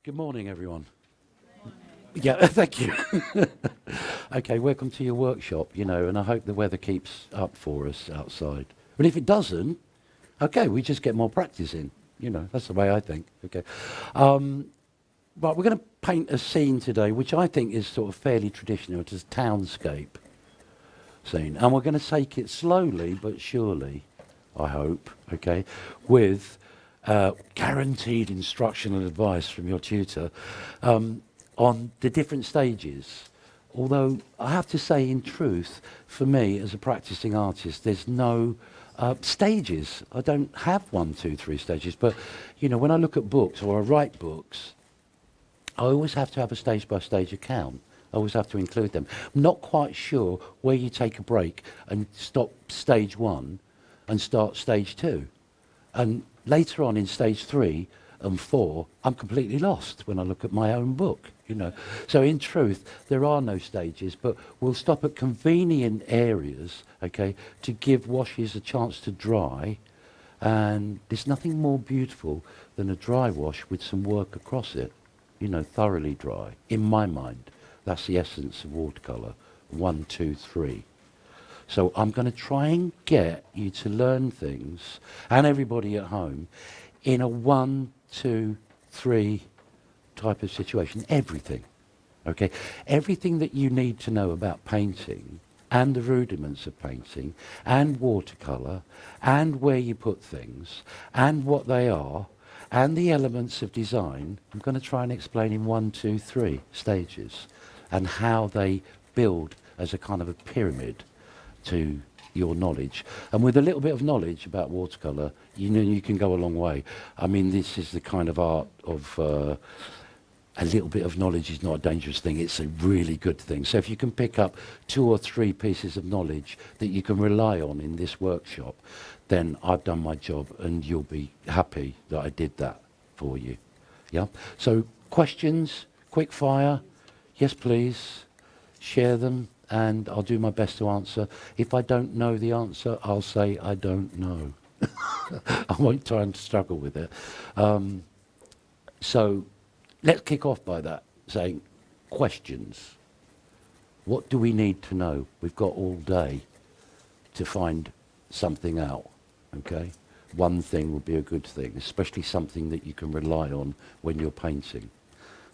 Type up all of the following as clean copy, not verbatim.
Good morning, everyone. Yeah, thank you. Okay, welcome to your workshop, and I hope the weather keeps up for us outside. But if it doesn't, okay, we just get more practice in. That's the way I think. Okay. But we're going to paint a scene today, which I think is sort of fairly traditional. It's a townscape scene. And we're going to take it slowly but surely, I hope, okay, with guaranteed instruction and advice from your tutor on the different stages. Although I have to say, in truth, for me as a practicing artist, there's no stages. I don't have 1, 2, 3 stages. But, when I look at books or I write books, I always have to have a stage-by-stage account. I always have to include them. I'm not quite sure where you take a break and stop stage 1 and start stage 2. And later on in stage 3 and 4, I'm completely lost when I look at my own book, So in truth, there are no stages, but we'll stop at convenient areas, okay, to give washes a chance to dry. And there's nothing more beautiful than a dry wash with some work across it, thoroughly dry, in my mind. That's the essence of watercolour. 1, 2, 3. So I'm going to try and get you to learn things, and everybody at home, in a 1, 2, 3 type of situation. Everything, okay? Everything that you need to know about painting, and the rudiments of painting, and watercolour, and where you put things, and what they are, and the elements of design, I'm going to try and explain in 1, 2, 3 stages, and how they build as a kind of a pyramid to your knowledge. And with a little bit of knowledge about watercolour, you can go a long way. I mean, this is the kind of art of a little bit of knowledge is not a dangerous thing. It's a really good thing. So if you can pick up 2 or 3 pieces of knowledge that you can rely on in this workshop, then I've done my job and you'll be happy that I did that for you. Yeah? So questions, quick fire, yes please, share them. And I'll do my best to answer. If I don't know the answer, I'll say I don't know. I won't try and struggle with it. So let's kick off by that, saying questions. What do we need to know? We've got all day to find something out, okay? One thing would be a good thing, especially something that you can rely on when you're painting.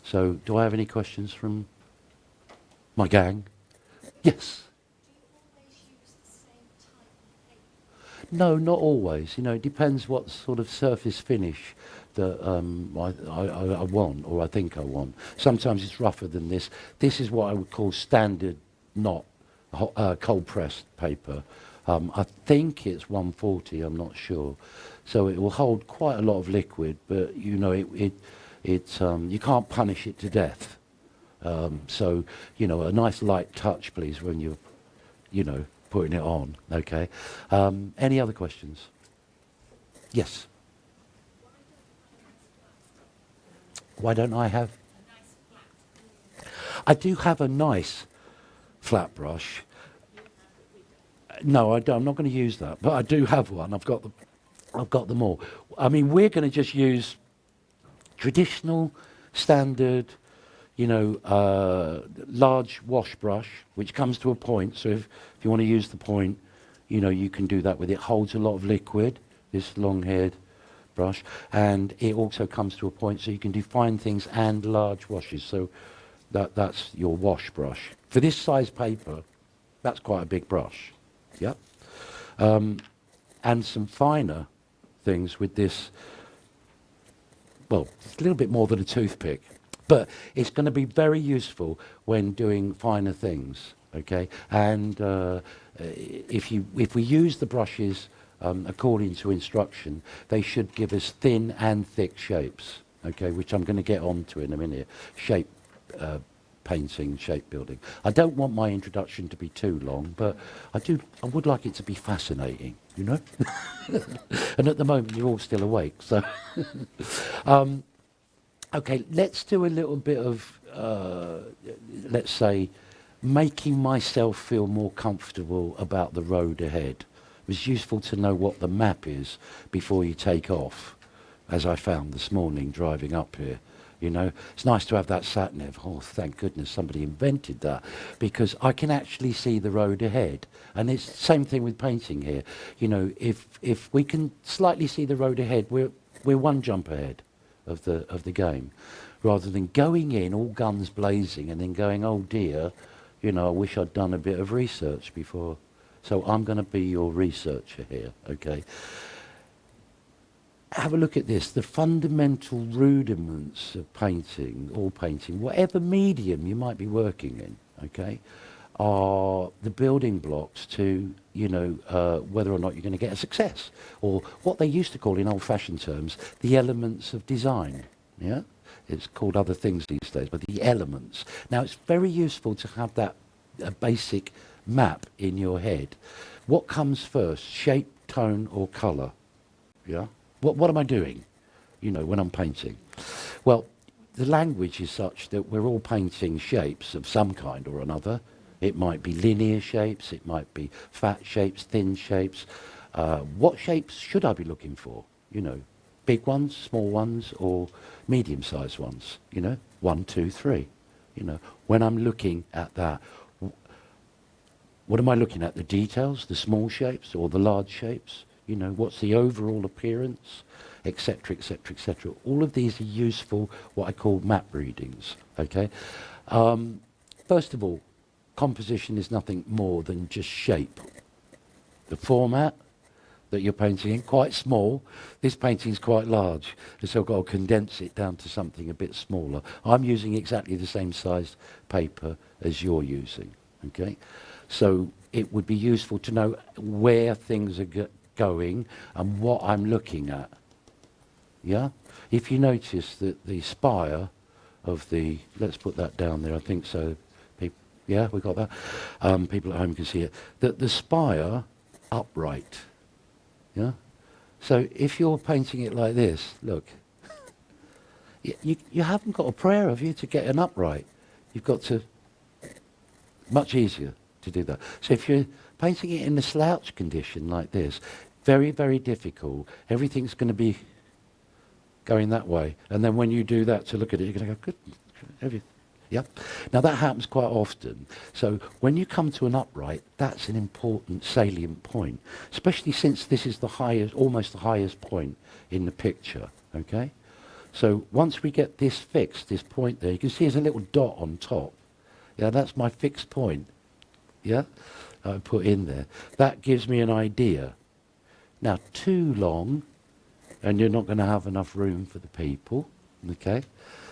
So do I have any questions from my gang? Yes. Do you always use the same type of paper? No, not always. It depends what sort of surface finish that I want, or I think I want. Sometimes it's rougher than this. This is what I would call standard, not cold pressed paper. I think it's 140. I'm not sure. So it will hold quite a lot of liquid, but you can't punish it to death. So, a nice light touch, please, when you're, putting it on, okay? Any other questions? Yes? Why don't I have? I do have a nice flat brush. No, I don't. I'm not going to use that, but I do have one. I've got them all. I mean, we're going to just use traditional, standard, large wash brush, which comes to a point. So if you want to use the point, you can do that with it. It holds a lot of liquid, this long-haired brush, and it also comes to a point so you can do fine things and large washes. So that's your wash brush. For this size paper, that's quite a big brush. Yep. And some finer things with this, well, it's a little bit more than a toothpick. But it's going to be very useful when doing finer things, okay? And if we use the brushes according to instruction, they should give us thin and thick shapes, okay? Which I'm going to get onto in a minute. Shape painting, shape building. I don't want my introduction to be too long, but I would like it to be fascinating, And at the moment, you're all still awake, so. Okay, let's do a little bit of, let's say, making myself feel more comfortable about the road ahead. It was useful to know what the map is before you take off, as I found this morning driving up here. You know, it's nice to have that sat nav. Oh, thank goodness somebody invented that, because I can actually see the road ahead. And it's the same thing with painting here. You know, if we can slightly see the road ahead, we're one jump ahead of the game, rather than going in all guns blazing and then going, oh dear, you know, I wish I'd done a bit of research before. So I'm going to be your researcher here, okay? Have a look at this. The fundamental rudiments of painting, or painting, whatever medium you might be working in, okay, are the building blocks to, you know, whether or not you're going to get a success, or what they used to call in old-fashioned terms, the elements of design, yeah? It's called other things these days, but the elements. Now, it's very useful to have that basic map in your head. What comes first, shape, tone, or colour, yeah? What am I doing, you know, when I'm painting? Well, the language is such that we're all painting shapes of some kind or another. It might be linear shapes, it might be fat shapes, thin shapes. What shapes should I be looking for? You know, big ones, small ones, or medium-sized ones? You know, 1, 2, 3. You know, when I'm looking at that, what am I looking at? The details, the small shapes or the large shapes? You know, what's the overall appearance, etc., etc., etc. All of these are useful, what I call map readings, okay? First of all, composition is nothing more than just shape. The format that you're painting in, quite small. This painting is quite large, and so I've got to condense it down to something a bit smaller. I'm using exactly the same size paper as you're using, okay? So it would be useful to know where things are going and what I'm looking at. Yeah? If you notice that the spire of the, let's put that down there, I think so. Yeah, we got that. People at home can see it. That the spire upright. Yeah? So if you're painting it like this, look, you haven't got a prayer, have you, to get an upright? You've got to, much easier to do that. So if you're painting it in a slouch condition like this, very, very difficult. Everything's going to be going that way. And then when you do that to look at it, you're going to go, good. Have you? Yeah. Now that happens quite often. So when you come to an upright, that's an important salient point, especially since this is the highest, almost the highest point in the picture. Okay. So once we get this fixed, this point there, you can see there's a little dot on top. Yeah, that's my fixed point. Yeah, I put in there. That gives me an idea. Now, too long, and you're not going to have enough room for the people. Okay.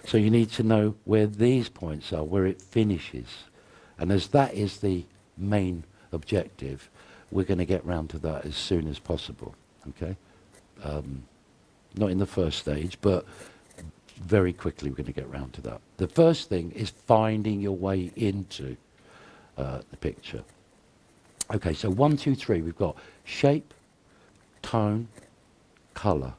So you need to know where these points are, where it finishes. And as that is the main objective, we're going to get round to that as soon as possible. Okay? Not in the first stage, but very quickly we're going to get round to that. The first thing is finding your way into the picture. Okay, so 1, 2, 3, we've got shape, tone, colour.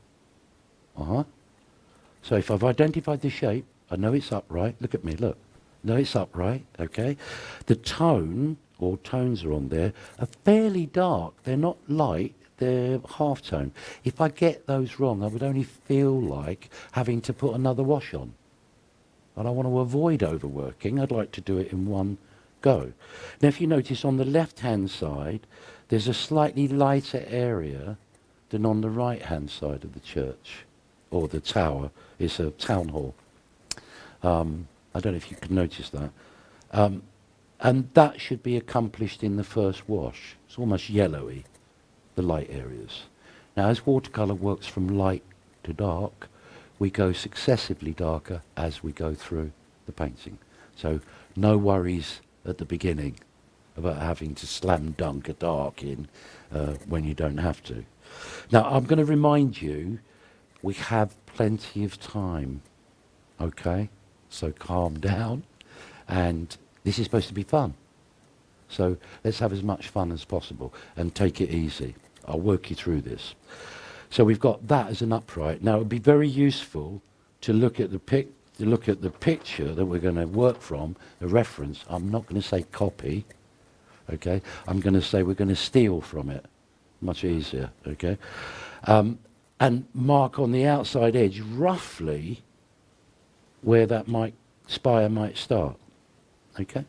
So if I've identified the shape, I know it's upright. Look at me, look. No, it's upright, okay? The tone, or tones are on there, are fairly dark. They're not light, they're half tone. If I get those wrong, I would only feel like having to put another wash on. And I want to avoid overworking. I'd like to do it in one go. Now, if you notice on the left-hand side, there's a slightly lighter area than on the right-hand side of the church, or the tower. It's a town hall. I don't know if you can notice that. And that should be accomplished in the first wash. It's almost yellowy, the light areas. Now, as watercolour works from light to dark, we go successively darker as we go through the painting. So no worries at the beginning about having to slam dunk a dark in when you don't have to. Now, I'm going to remind you, we have plenty of time, okay? So calm down, and this is supposed to be fun. So let's have as much fun as possible and take it easy. I'll work you through this. So we've got that as an upright. Now, it would be very useful to look at the picture that we're going to work from, the reference. I'm not going to say copy, okay? I'm going to say we're going to steal from it. Much easier, okay? And mark on the outside edge roughly where that spire might start. Okay?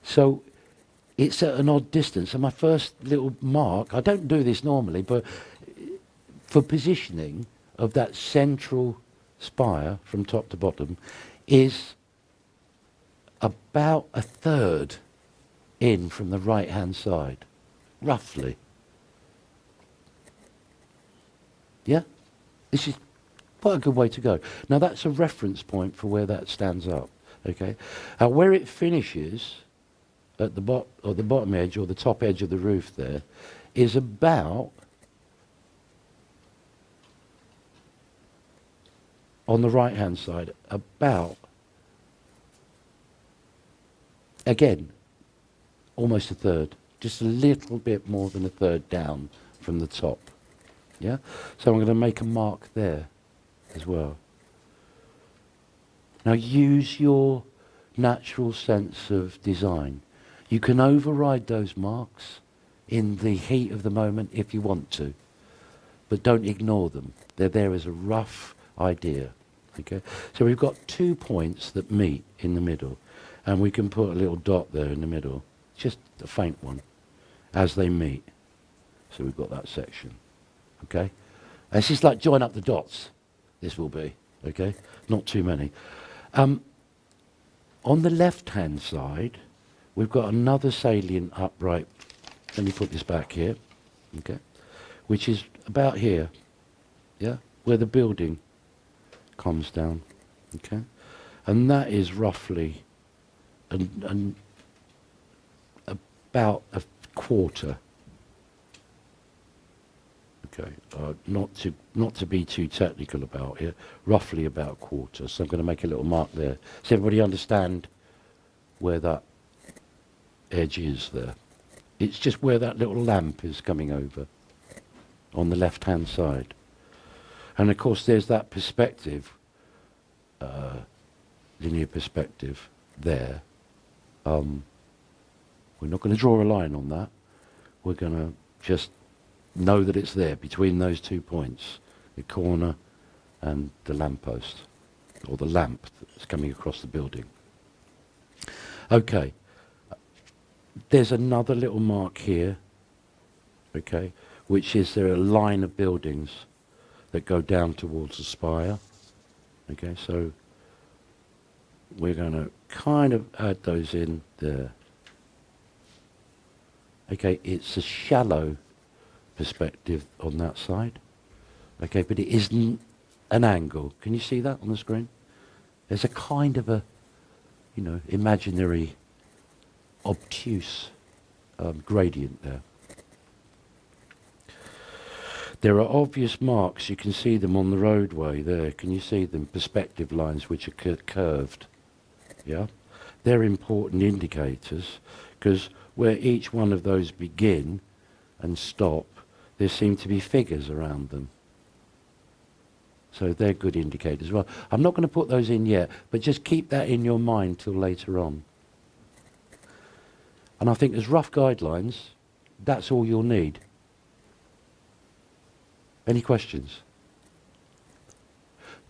So it's at an odd distance. And my first little mark, I don't do this normally, but for positioning of that central spire from top to bottom is about a third in from the right hand side, roughly. Yeah? This is quite a good way to go. Now that's a reference point for where that stands up. Okay? Where it finishes at the bottom edge or the top edge of the roof there is about on the right hand side, about again almost a third, just a little bit more than a third down from the top. Yeah? So I'm going to make a mark there as well. Now use your natural sense of design. You can override those marks in the heat of the moment if you want to, but don't ignore them. They're there as a rough idea. Okay? So we've got 2 points that meet in the middle, and we can put a little dot there in the middle, just a faint one, as they meet. So we've got that section. Okay? This is like join up the dots, this will be. Okay? Not too many. On the left-hand side, we've got another salient upright. Let me put this back here. Okay? Which is about here. Yeah? Where the building comes down. Okay? And that is roughly about a quarter. Okay, not to be too technical about it, roughly about a quarter. So I'm going to make a little mark there. Does everybody understand where that edge is there? It's just where that little lamp is coming over on the left-hand side. And of course there's that perspective, linear perspective there. We're not going to draw a line on that. We're going to just know that it's there between those 2 points, the corner and the lamppost, or the lamp that's coming across the building. Okay, there's another little mark here, okay, which is there a line of buildings that go down towards the spire. Okay, so we're going to kind of add those in there. Okay, it's a shallow perspective on that side. Okay, but it isn't an angle. Can you see that on the screen? There's a kind of a, imaginary, obtuse gradient there. There are obvious marks. You can see them on the roadway there. Can you see them? Perspective lines which are curved. Yeah? They're important indicators because where each one of those begin and stop, there seem to be figures around them. So they're good indicators. Well, I'm not going to put those in yet, but just keep that in your mind till later on. And I think as rough guidelines, that's all you'll need. Any questions?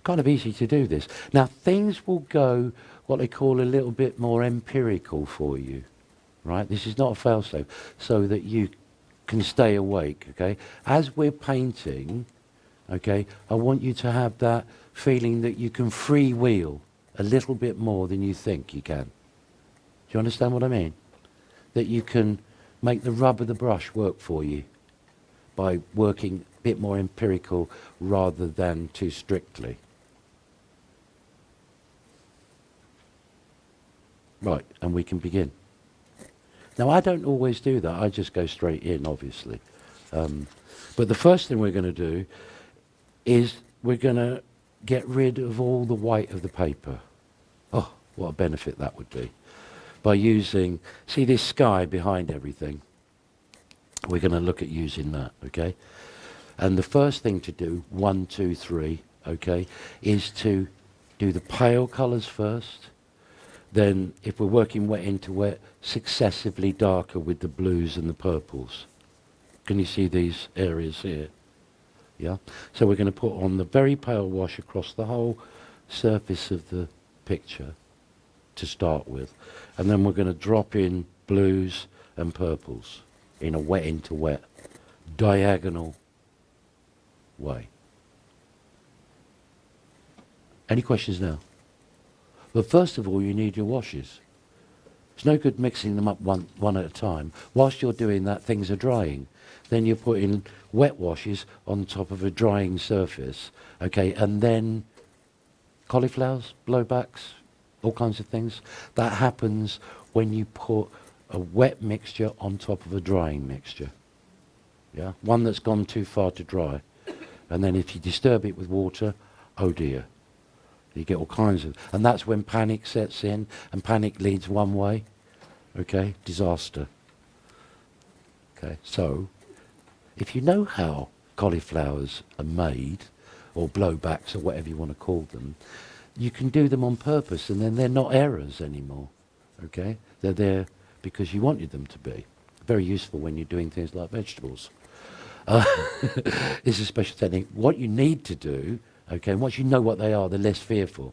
Kind of easy to do this. Now things will go what they call a little bit more empirical for you. Right? This is not a fail-safe, so that you can stay awake, okay? As we're painting, okay, I want you to have that feeling that you can freewheel a little bit more than you think you can. Do you understand what I mean? That you can make the rub of the brush work for you by working a bit more empirical rather than too strictly. Right, and we can begin. Now, I don't always do that. I just go straight in, obviously. But the first thing we're going to do is we're going to get rid of all the white of the paper. Oh, what a benefit that would be. By using, see this sky behind everything? We're going to look at using that, okay? And the first thing to do, 1, 2, 3, okay, is to do the pale colours first. Then, if we're working wet into wet, successively darker with the blues and the purples. Can you see these areas here? Yeah? So we're going to put on the very pale wash across the whole surface of the picture to start with, and then we're going to drop in blues and purples in a wet into wet, diagonal way. Any questions now? But first of all, you need your washes. It's no good mixing them up one at a time. Whilst you're doing that, things are drying. Then you're putting wet washes on top of a drying surface, okay, and then cauliflowers, blowbacks, all kinds of things. That happens when you put a wet mixture on top of a drying mixture. Yeah, one that's gone too far to dry. And then if you disturb it with water, oh dear. You get all kinds of, and that's when panic sets in, and panic leads one way. Okay, disaster. Okay, so if you know how cauliflowers are made, or blowbacks, or whatever you want to call them, you can do them on purpose, and then they're not errors anymore. Okay, they're there because you wanted them to be. Very useful when you're doing things like vegetables. It's a special technique. What you need to do, okay, and once you know what they are, they're less fearful.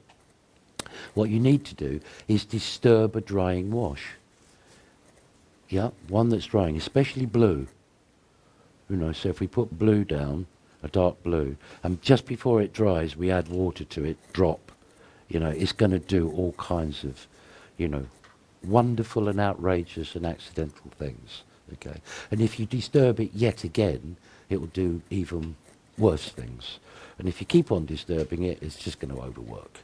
What you need to do is disturb a drying wash. Yeah, one that's drying, especially blue. You know, so if we put blue down, a dark blue, and just before it dries, we add water to it, drop. You know, it's going to do all kinds of, you know, wonderful and outrageous and accidental things. Okay, and if you disturb it yet again, it will do even worse things. And if you keep on disturbing it, it's just going to overwork.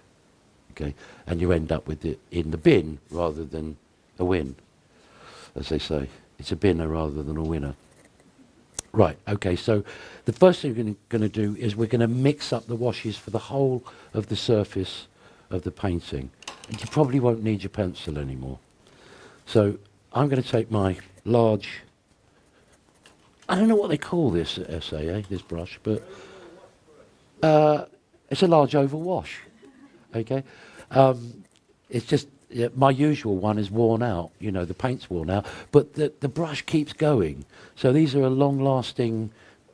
Okay, and you end up with it in the bin rather than a win, as they say. It's a binner rather than a winner. Right, okay, so the first thing we're going to do is we're going to mix up the washes for the whole of the surface of the painting. And you probably won't need your pencil anymore. So I'm going to take my large, I don't know what they call this at SAA, this brush, but it's a large oval wash, okay? It's just, yeah, my usual one is worn out, you know, the paint's worn out, but the brush keeps going. So these are a long-lasting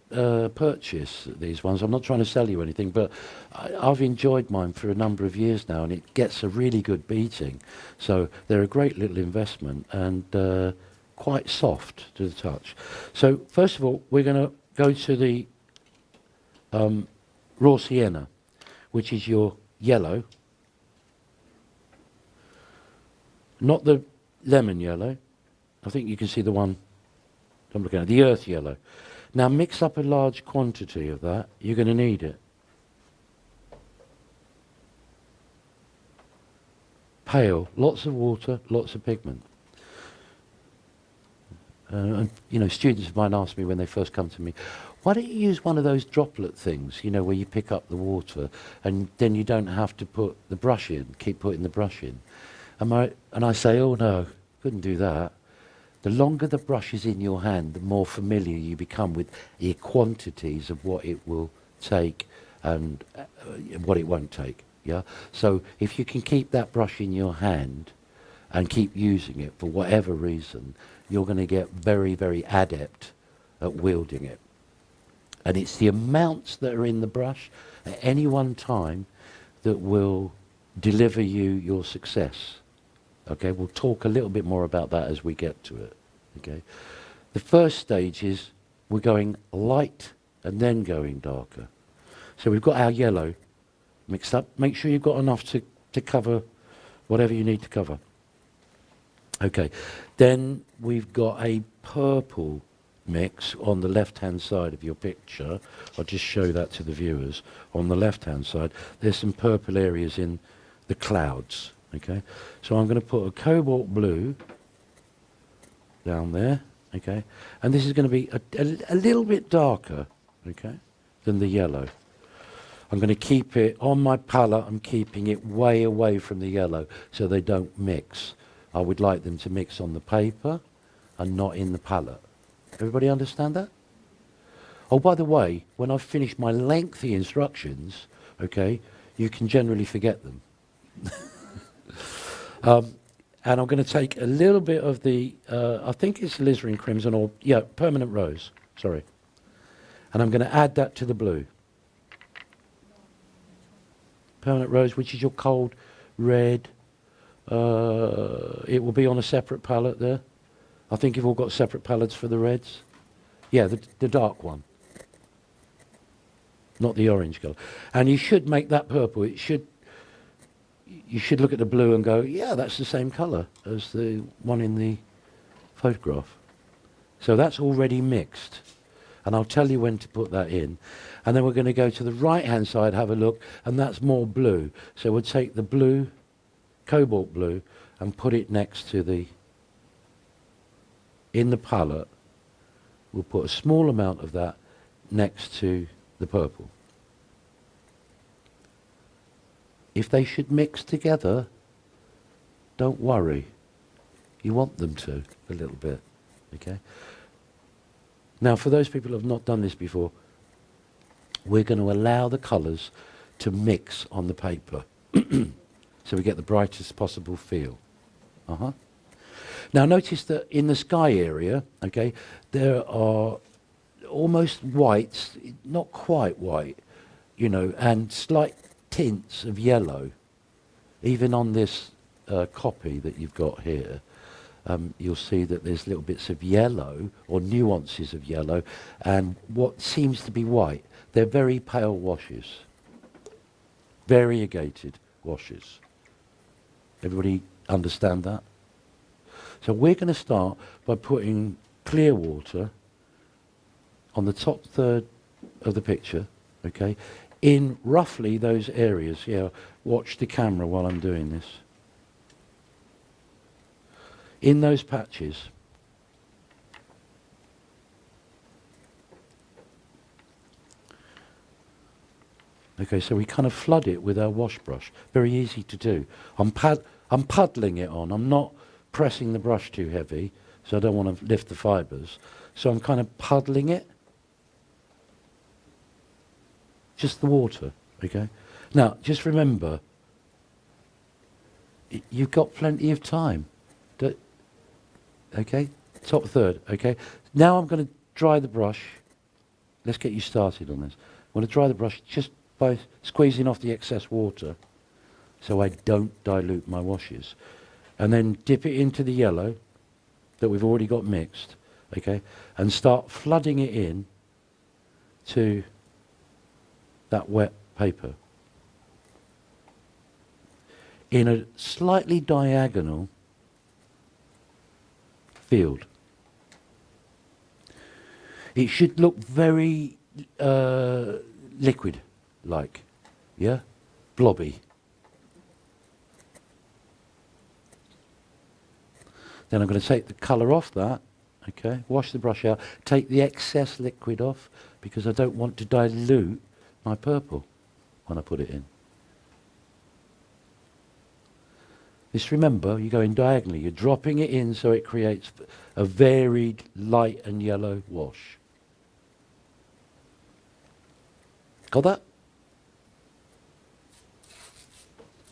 purchase, these ones. I'm not trying to sell you anything, but I've enjoyed mine for a number of years now, and it gets a really good beating. So they're a great little investment and quite soft to the touch. So first of all, we're going to go to the raw sienna, which is your yellow. Not the lemon yellow. I think you can see the one I'm looking at, the earth yellow. Now mix up a large quantity of that. You're going to need it. Pale, lots of water, lots of pigment. And, you know, students of mine ask me when they first come to me, why don't you use one of those droplet things, you know, where you pick up the water and then you don't have to put the brush in, keep putting the brush in. And I say, oh no, couldn't do that. The longer the brush is in your hand, the more familiar you become with the quantities of what it will take and what it won't take. Yeah. So if you can keep that brush in your hand and keep using it for whatever reason, you're going to get very, very adept at wielding it. And it's the amounts that are in the brush at any one time that will deliver you your success. Okay, we'll talk a little bit more about that as we get to it. Okay, the first stage is we're going light and then going darker. So we've got our yellow mixed up. Make sure you've got enough to cover whatever you need to cover. Okay, then we've got a purple mix on the left-hand side of your picture. I'll just show that to the viewers. On the left-hand side, there's some purple areas in the clouds. Okay, so I'm going to put a cobalt blue down there, okay, and this is going to be a little bit darker, okay, than the yellow. I'm going to keep it on my palette. I'm keeping it way away from the yellow so they don't mix. I would like them to mix on the paper and not in the palette. Everybody understand that? Oh, by the way, when I've finished my lengthy instructions, okay, you can generally forget them. And I'm going to take a little bit of the, I think it's alizarin crimson or, yeah, permanent rose, sorry. And I'm going to add that to the blue. Permanent rose, which is your cold red. It will be on a separate palette there. I think you've all got separate palettes for the reds. Yeah, the dark one. Not the orange colour. And you should make that purple. You should look at the blue and go, yeah, that's the same colour as the one in the photograph. So that's already mixed. And I'll tell you when to put that in. And then we're going to go to the right-hand side, have a look, and that's more blue. So we'll take the blue, cobalt blue, and put it next to the, in the palette, we'll put a small amount of that next to the purple. If they should mix together, don't worry. You want them to, a little bit, okay? Now, for those people who have not done this before, we're going to allow the colours to mix on the paper so we get the brightest possible feel. Now, notice that in the sky area, okay, there are almost whites, not quite white, you know, and slight tints of yellow. Even on this copy that you've got here, you'll see that there's little bits of yellow or nuances of yellow and what seems to be white. They're very pale washes, variegated washes. Everybody understand that? So we're going to start by putting clear water on the top third of the picture, okay, in roughly those areas. Yeah, watch the camera while I'm doing this. In those patches. Okay, so we kind of flood it with our wash brush. Very easy to do. I'm puddling it on. I'm not pressing the brush too heavy, so I don't want to lift the fibres. So I'm kind of puddling it. Just the water, okay? Now, just remember, you've got plenty of time. Okay, top third, okay? Now I'm going to dry the brush. Let's get you started on this. I'm going to dry the brush just by squeezing off the excess water so I don't dilute my washes. And then dip it into the yellow that we've already got mixed, okay? And start flooding it in to that wet paper in a slightly diagonal field. It should look very liquid-like, yeah? Blobby. Then I'm going to take the colour off that, okay? Wash the brush out, take the excess liquid off because I don't want to dilute my purple when I put it in. Just remember, you're going diagonally. You're dropping it in so it creates a varied light and yellow wash. Got that?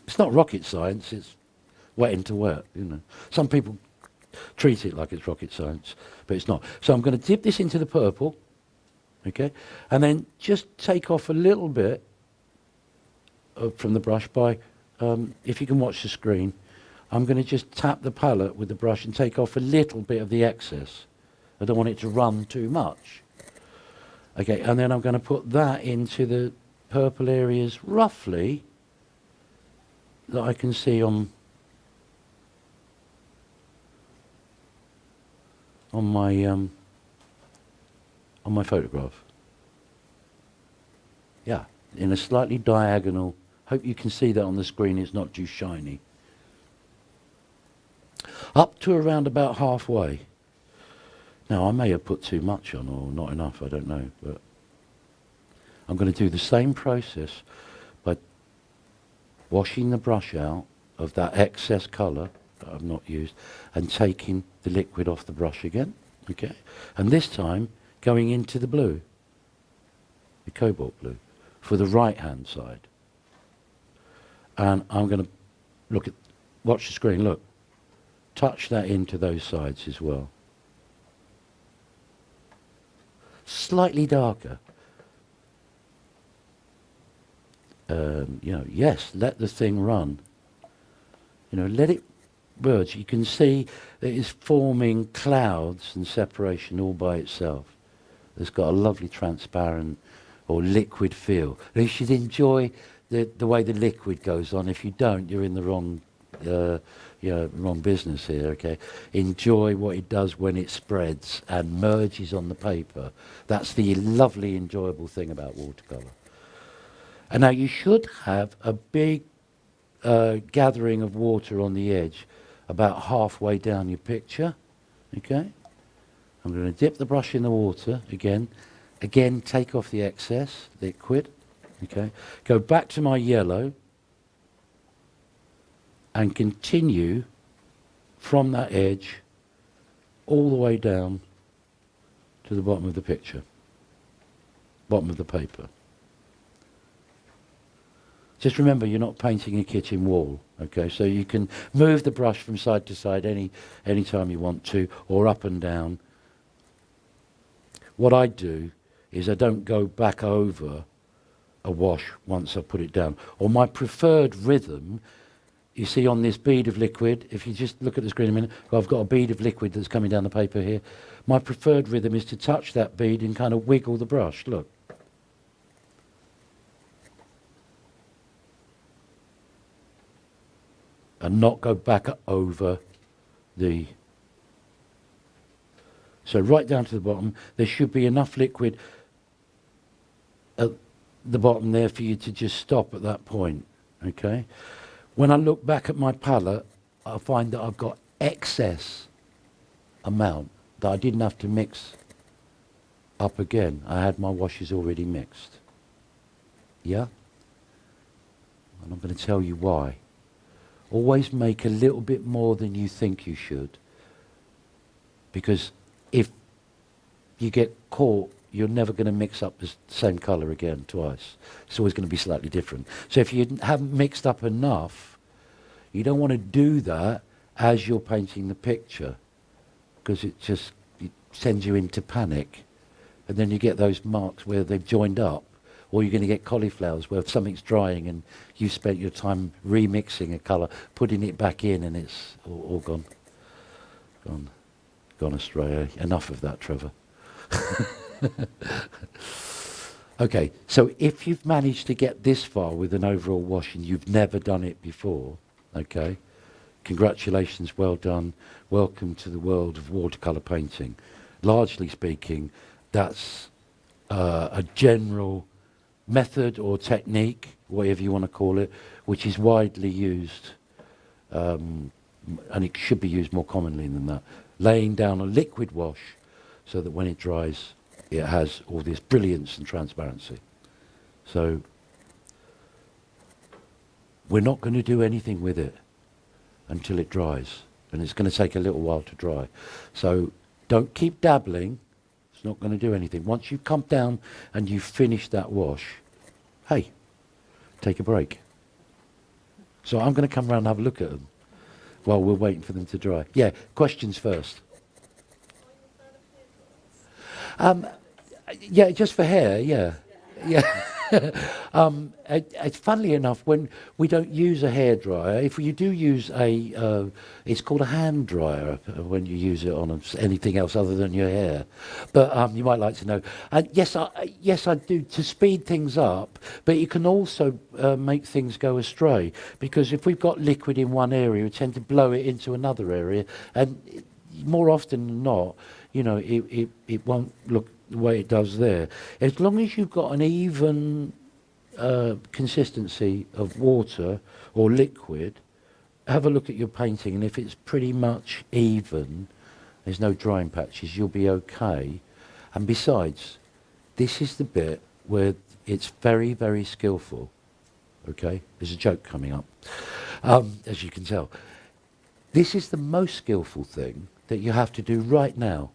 It's not rocket science, it's wet into wet, you know. Some people treat it like it's rocket science, but it's not. So I'm going to dip this into the purple, okay? And then just take off a little bit from the brush by, if you can watch the screen, I'm going to just tap the palette with the brush and take off a little bit of the excess. I don't want it to run too much. Okay, and then I'm going to put that into the purple areas roughly that I can see on my photograph. Yeah, in a slightly diagonal. Hope you can see that on the screen. It's not too shiny. Up to around about halfway. Now, I may have put too much on or not enough, I don't know, but I'm going to do the same process by washing the brush out of that excess colour that I've not used and taking the liquid off the brush again, okay? And this time, going into the blue, the cobalt blue, for the right-hand side. And I'm going to watch the screen, look. Touch that into those sides as well. Slightly darker. You know, yes, let the thing run. let it merge. You can see that it's forming clouds and separation all by itself. It's got a lovely transparent or liquid feel. And you should enjoy the way the liquid goes on. If you don't, you're in the wrong wrong business here, okay? Enjoy what it does when it spreads and merges on the paper. That's the lovely, enjoyable thing about watercolour. And now you should have a big gathering of water on the edge about halfway down your picture, okay? I'm going to dip the brush in the water again. Again, take off the excess liquid, okay? Go back to my yellow and continue from that edge all the way down to the bottom of the picture, bottom of the paper. Just remember, you're not painting a kitchen wall, okay? So you can move the brush from side to side any time you want to, or up and down. What I do is I don't go back over a wash once I put it down. Or my preferred rhythm, you see on this bead of liquid, if you just look at the screen a minute, I've got a bead of liquid that's coming down the paper here. My preferred rhythm is to touch that bead and kind of wiggle the brush, look. And not go back over the... So right down to the bottom, there should be enough liquid at the bottom there for you to just stop at that point, okay? When I look back at my palette, I find that I've got excess amount that I didn't have to mix up again. I had my washes already mixed. Yeah? And I'm going to tell you why. Always make a little bit more than you think you should. Because if you get caught, you're never going to mix up the same colour again twice. It's always going to be slightly different. So if you haven't mixed up enough, you don't want to do that as you're painting the picture, because it sends you into panic. And then you get those marks where they've joined up. Or you're going to get cauliflowers where something's drying and you spent your time remixing a colour, putting it back in, and it's all gone astray. Enough of that, Trevor. Okay, so if you've managed to get this far with an overall wash and you've never done it before, okay, congratulations, well done. Welcome to the world of watercolour painting. Largely speaking, that's a general method or technique, whatever you want to call it, which is widely used, and it should be used more commonly than that. Laying down a liquid wash so that when it dries, it has all this brilliance and transparency. So we're not going to do anything with it until it dries, and it's going to take a little while to dry. So don't keep dabbling. It's not going to do anything. Once you've come down and you've finished that wash, hey, take a break. So I'm going to come around and have a look at them while we're waiting for them to dry. Yeah, questions first. Yeah, just for hair, yeah. Yeah. Funnily enough, when we don't use a hairdryer, if you do use it's called a hand dryer when you use it on anything else other than your hair. But you might like to know. Yes, I do, to speed things up, but you can also make things go astray, because if we've got liquid in one area, we tend to blow it into another area, and more often than not, it won't look the way it does there. As long as you've got an even consistency of water or liquid, have a look at your painting, and if it's pretty much even, there's no drying patches, you'll be okay. And besides, this is the bit where it's very, very skillful. Okay? There's a joke coming up, as you can tell. This is the most skillful thing that you have to do right now,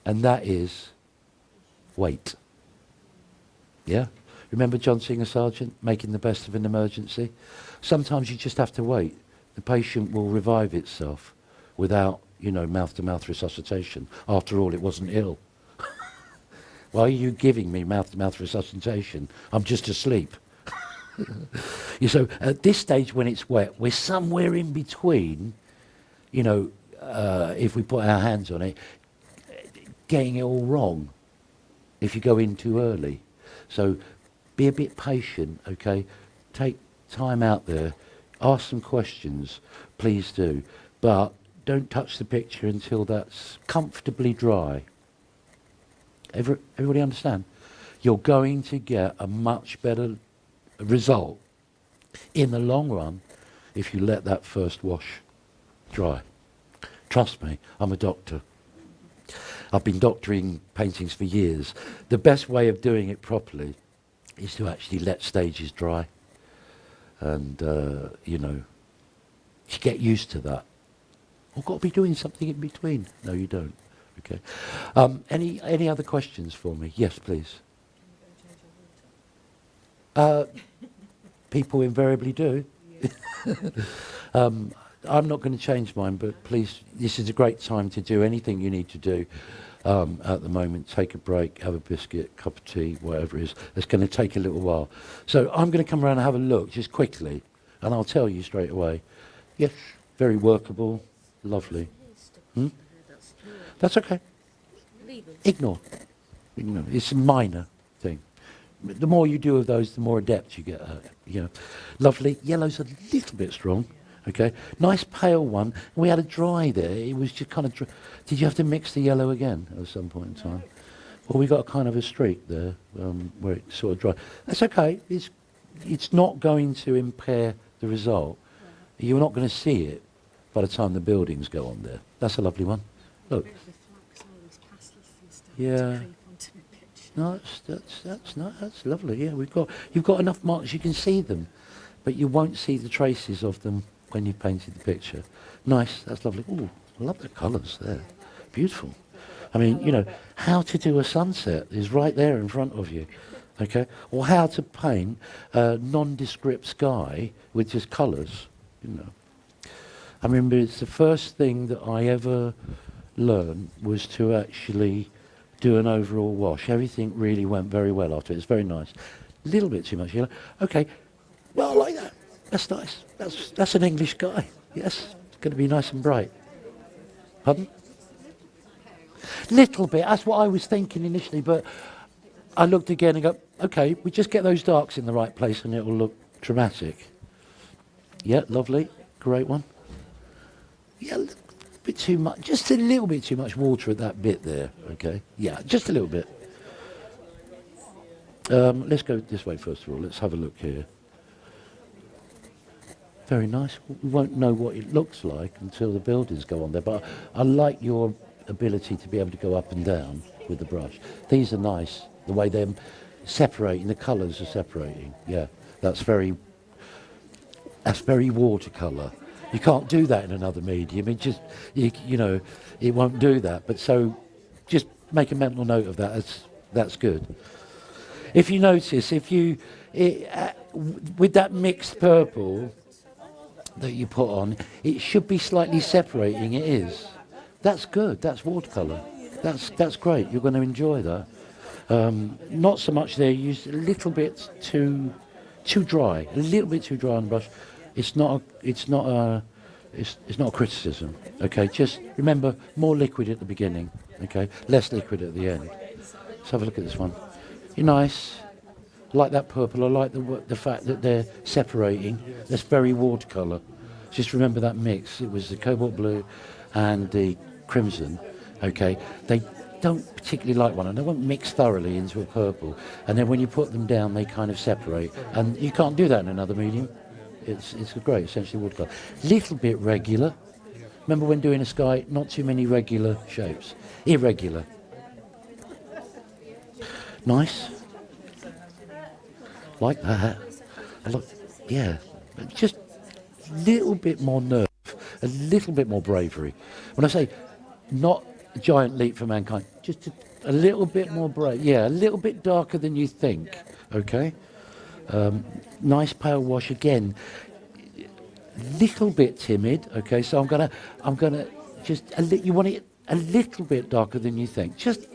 and that is wait. Yeah? Remember John Singer Sargent, making the best of an emergency? Sometimes you just have to wait. The patient will revive itself without, mouth-to-mouth resuscitation. After all, it wasn't ill. Why are you giving me mouth-to-mouth resuscitation? I'm just asleep. So at this stage when it's wet, we're somewhere in between, you know, if we put our hands on it, getting it all wrong if you go in too early. So be a bit patient, okay? Take time out there, ask some questions, please do. But don't touch the picture until that's comfortably dry. Everybody understand? You're going to get a much better result in the long run if you let that first wash dry. Trust me, I'm a doctor. I've been doctoring paintings for years. The best way of doing it properly is to actually let stages dry. And, you know, you get used to that. I've got to be doing something in between. No, you don't. Okay. Any other questions for me? Yes, please. People invariably do. I'm not going to change mine, but please, this is a great time to do anything you need to do at the moment. Take a break, have a biscuit, cup of tea, whatever it is. It's going to take a little while. So I'm going to come around and have a look just quickly, and I'll tell you straight away. Yes, very workable, lovely. That's okay. Ignore. It's a minor thing. The more you do of those, the more adept you get at it. You know. Lovely. Yellow's a little bit strong. Okay. Nice pale one. We had a dry there. It was just kind of dry. Did you have to mix the yellow again at some point in time? Well, we got a kind of a streak there where it's sort of dry. That's okay. It's not going to impair the result. You're not going to see it by the time the buildings go on there. That's a lovely one. Look. Yeah. No, that's lovely. Yeah, you've got enough marks you can see them, but you won't see the traces of them when you painted the picture. Nice, that's lovely. Ooh, I love the colours there. Beautiful. I mean, you know, how to do a sunset is right there in front of you. Okay? Or how to paint a nondescript sky with just colours, you know. I remember it's the first thing that I ever learned was to actually do an overall wash. Everything really went very well after it. It's very nice. A little bit too much yellow. Okay, well, I like that. That's nice. That's an English guy. Yes, it's going to be nice and bright. Pardon? Little bit. That's what I was thinking initially, but I looked again and go, okay, we just get those darks in the right place and it will look dramatic. Yeah, lovely. Great one. Yeah, bit too much, just a little bit too much water at that bit there, okay? Yeah, just a little bit. Let's go this way first of all. Let's have a look here. Very nice. We won't know what it looks like until the buildings go on there, but I like your ability to be able to go up and down with the brush. These are nice, the way they're separating, the colours are separating. Yeah, that's very watercolour. You can't do that in another medium. It just, you know, it won't do that. But so, just make a mental note of that. That's good. If you notice, with that mixed purple that you put on, it should be slightly separating. It is. That's good. That's watercolour. That's great. You're going to enjoy that. Not so much there. Use a little bit too dry. A little bit too dry on the brush. It's not a criticism, okay? Just remember, more liquid at the beginning, okay? Less liquid at the end. Let's have a look at this one. You're nice. I like that purple. I like the fact that they're separating. That's very watercolour. Just remember that mix. It was the cobalt blue and the crimson, okay? They don't particularly like one, and they won't mix thoroughly into a purple. And then when you put them down, they kind of separate. And you can't do that in another medium. It's a great, essentially watercolour. Little bit regular. Remember when doing a sky, not too many regular shapes. Irregular. Nice. Like that. Yeah. Just a little bit more nerve. A little bit more bravery. When I say not a giant leap for mankind, just a little bit more brave. Yeah, a little bit darker than you think. Okay? Nice pale wash again. Little bit timid, okay? So I'm gonna just you want it a little bit darker than you think. Just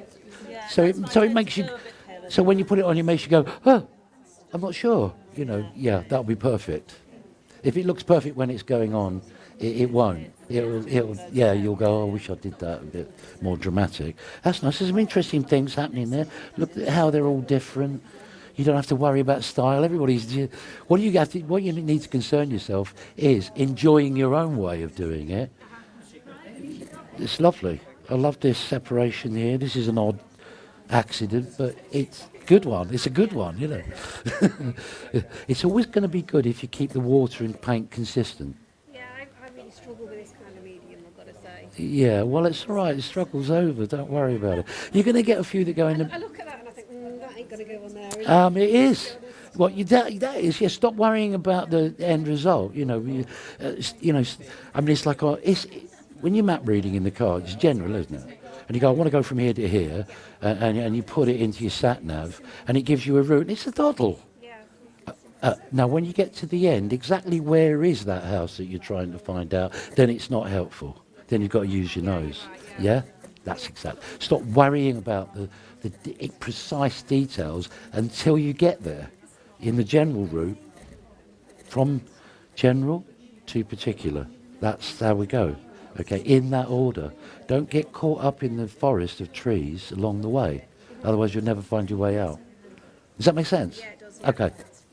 so it makes you. So when you put it on, it makes you go, oh, I'm not sure. you know, yeah, that'll be perfect. If it looks perfect when it's going on, it won't. Yeah, you'll go, oh, I wish I did that a bit more dramatic. That's nice. There's some interesting things happening there. Look at how they're all different. You don't have to worry about style. What what you need to concern yourself is enjoying your own way of doing it. It's lovely. I love this separation here. This is an odd accident, but it's a good one. It's a good one, you know. It's always going to be good if you keep the water and paint consistent. Yeah, I really struggle with this kind of medium, I've got to say. Yeah, well, it's all right. The struggle's over. Don't worry about it. You're going to get a few that go in the... I look at that and I think, that ain't going to go on there, is it? It is. That is. Yeah. Stop worrying about the end result. You know. I mean, it's like when you're map reading in the car, it's general, isn't it? And you go, I want to go from here to here, and you put it into your sat nav, and it gives you a route. And it's a doddle. Yeah. Now, when you get to the end, exactly where is that house that you're trying to find out? Then it's not helpful. Then you've got to use your nose. Yeah. That's exact. Stop worrying about the precise details until you get there. In the general route, from general to particular. That's how we go. Okay, in that order. Don't get caught up in the forest of trees along the way. Otherwise, you'll never find your way out. Does that make sense? Yeah, it does. Yeah. Okay.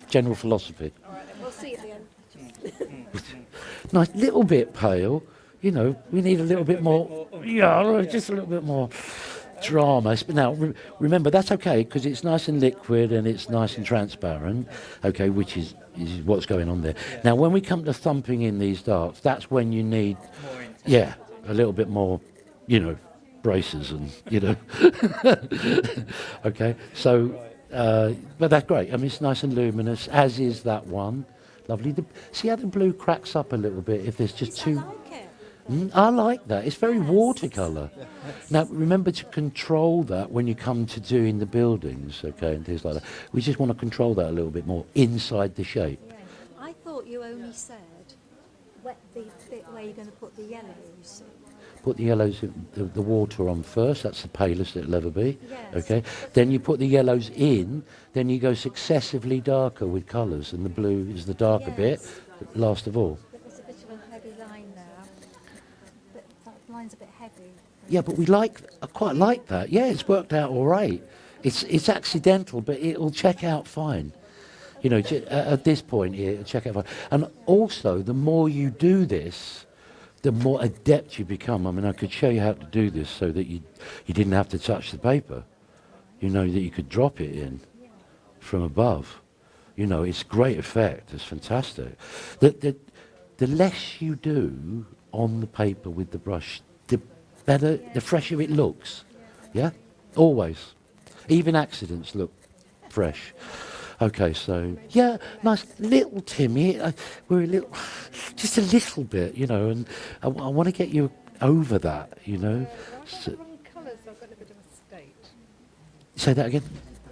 General philosophy. All right, then we'll see at the end. Nice, little bit pale. You know, we need a little bit more. Yeah, just a little bit more drama. Now, remember, that's okay because it's nice and liquid and it's nice and transparent. Okay, which is what's going on there. Now, when we come to thumping in these darks, that's when you need, yeah, a little bit more, you know, braces and, you know. Okay, so, but that's great. I mean, it's nice and luminous, as is that one. Lovely. See how the blue cracks up a little bit if there's just too... I like it. I like that. It's very watercolour. Now, remember to control that when you come to doing the buildings, okay, and things like that. We just want to control that a little bit more inside the shape. I thought you only said wet the bit where you're going to put the yellows. Put the yellows, the water on first. That's the palest it'll ever be. Yes. Okay. Then you put the yellows in. Then you go successively darker with colours, and the blue is the darker bit, Yes. last of all. There's a bit of a heavy line there. That line's a bit heavy. Yeah, but I quite like that. Yeah, it's worked out all right. It's accidental, but it'll check out fine. You know, at this point, it'll check out fine. And also, the more you do this, the more adept you become. I mean, I could show you how to do this so that you didn't have to touch the paper. You know, that you could drop it in from above. You know, it's great effect. It's fantastic. The less you do on the paper with the brush, the better, the fresher it looks. Yeah? Always. Even accidents look fresh. Okay, so, yeah, nice little Timmy. We're a little, just a little bit, you know, and I want to get you over that, you know. I've got the wrong colours, so I've got a bit of a state. Say that again.